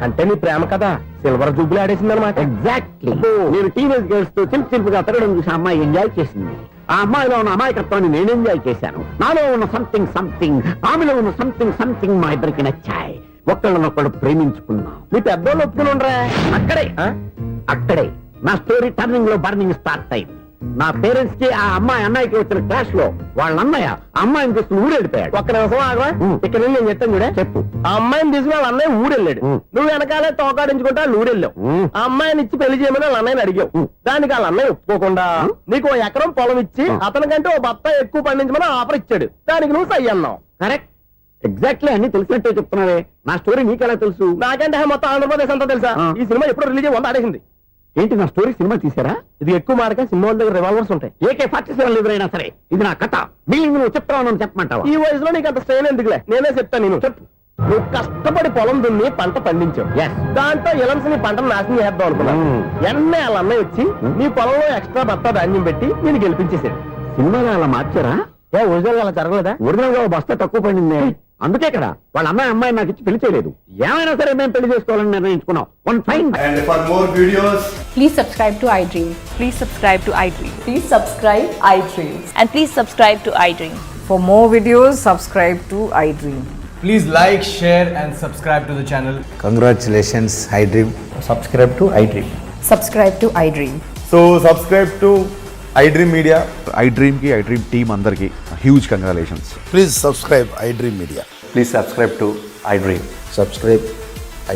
అంటే నీ ప్రేమ కదా సిల్వర్ జూబ్లీ ఆడేసింది అనమాట. ఎగ్జాక్ట్లీ. నేను టీనేజ్ గర్ల్స్ తో చిలుపుగా తిరగడం చూసి అమ్మాయి ఎంజాయ్ చేసింది. ఆ అమ్మాయిలో ఉన్న అమాయకత్వాన్ని నేను ఎంజాయ్ చేశాను. నాలో ఉన్న సంథింగ్ ఆమెలో ఉన్న సంథింగ్ మా ఇద్దరికి నచ్చాయి. ఒక్కళ్ళనొక్కడు ప్రేమించుకున్నాం. మీ పెద్దోళ్ళు ఒప్పుకుని ఉండరా? అక్కడే నా స్టోరీ టర్నింగ్ లో బర్నింగ్ స్టార్ట్ అయింది. నా పేరెంట్స్ కి ఆ అమ్మాయి అన్నయ్యకి వచ్చిన క్లాష్ లో వాళ్ళ అన్నయ్య ఆ అమ్మాయిని తీసుకుని ఊరెళ్ళిపోయాడు. ఒక్క నిమిషం ఆగవా? ఇక్కడ నుండి నేను చెప్తాను కూడా. చెప్పు. ఆ అమ్మాయిని తీసుకుని వాళ్ళ అన్నయ్య ఊరెళ్ళాడు. నువ్వు వెనకాలే తోకాడించుకుంటా వాళ్ళు ఊరెళ్ళావు. ఆ అమ్మాయిని ఇచ్చి పెళ్లి చేయమని వాళ్ళ అన్నయ్యని అడిగావు. దానికి వాళ్ళ అన్నయ్య ఒప్పుకోకుండా నీకు 1 ఎకరం పొలం ఇచ్చి అతనికంటే ఓ బత్త ఎక్కువ పండించమని ఆఫర్ ఇచ్చాడు. దానికి నువ్వు సై అన్నావు. కరెక్ట్, ఎగ్జాక్ట్లీ అన్ని తెలిసినట్టే చెప్తున్నావే. నా స్టోరీ నీకెలా తెలుసు? నాకంటే మొత్తం ఆంధ్రప్రదేశ్ అంతా తెలుసా? ఈ సినిమా ఎప్పుడు రిలీజ్ అయ్యి 100 ఆడేసింది. ఏంటి, నా స్టోరీ సినిమా తీసారా? ఇది ఎక్కువ మార్క సినిమా వాళ్ళ దగ్గర రివాల్వర్స్ ఉంటాయి. AK-47 ఎదురైనా సరే ఇది నా కథ. బిల్లింగ్ నువ్వు చెప్తావు చెప్పమంటావా? ఈ వయసులో నీకు అంత స్ట్రెయిన్ ఎందుకులే, నేనే చెప్తాను. నేను చెప్పు. నువ్వు కష్టపడి పొలం దున్ని పంట పండించావు. Yes. దాంతో ఎలమ్స్ నీ పంటను నాశనం చేద్దాం అనుకున్నాను. ఎన్నే వాళ్ళ అన్నయ్య వచ్చి నీ పొలంలో ఎక్స్ట్రా బత్తా ధాన్యం పెట్టి నేను గెలిపించేసాడు. సినిమాలో అలా మార్చారా? ఒరిజినల్ అలా జరగలేదా? ఒరిజినల్ గా ఓ బస్తా తక్కువ పడింది. అందుకే కదా వాళ్ళ అమ్మాయి నాకు ఇచ్చి పెళ్లి చేయలేదు. ఏమైనా సరే మేము పెళ్లి చేసుకోవాలని నిర్ణయించుకున్నాం. One fine. And for more videos, Please subscribe to iDream. Please subscribe to iDream. Please subscribe iDream. And please subscribe to iDream. For more videos, subscribe to iDream. please like, share and subscribe to the channel. Congratulations iDream. Subscribe to iDream. Subscribe to iDream. So subscribe to iDream Media. iDream కి iDream team అందరికి huge congratulations. Please subscribe iDream media. Please subscribe to iDream. Subscribe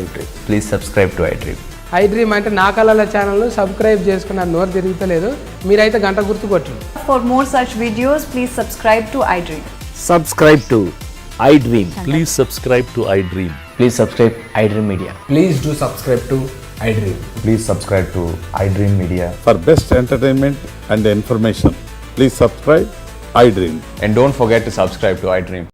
iDream. Please subscribe to iDream. iDream అంటే నా కళల channel subscribe చేసుకున్న నోరు తిరుగుతలేదు. మీరైతే గంట గుర్తు కొట్టండి. For more such videos, please subscribe to iDream. Subscribe to iDream. Please subscribe to iDream. Please subscribe iDream media. Please do subscribe to iDream. Please subscribe to iDream media. For best entertainment and information, please subscribe iDream. And don't forget to subscribe to iDream.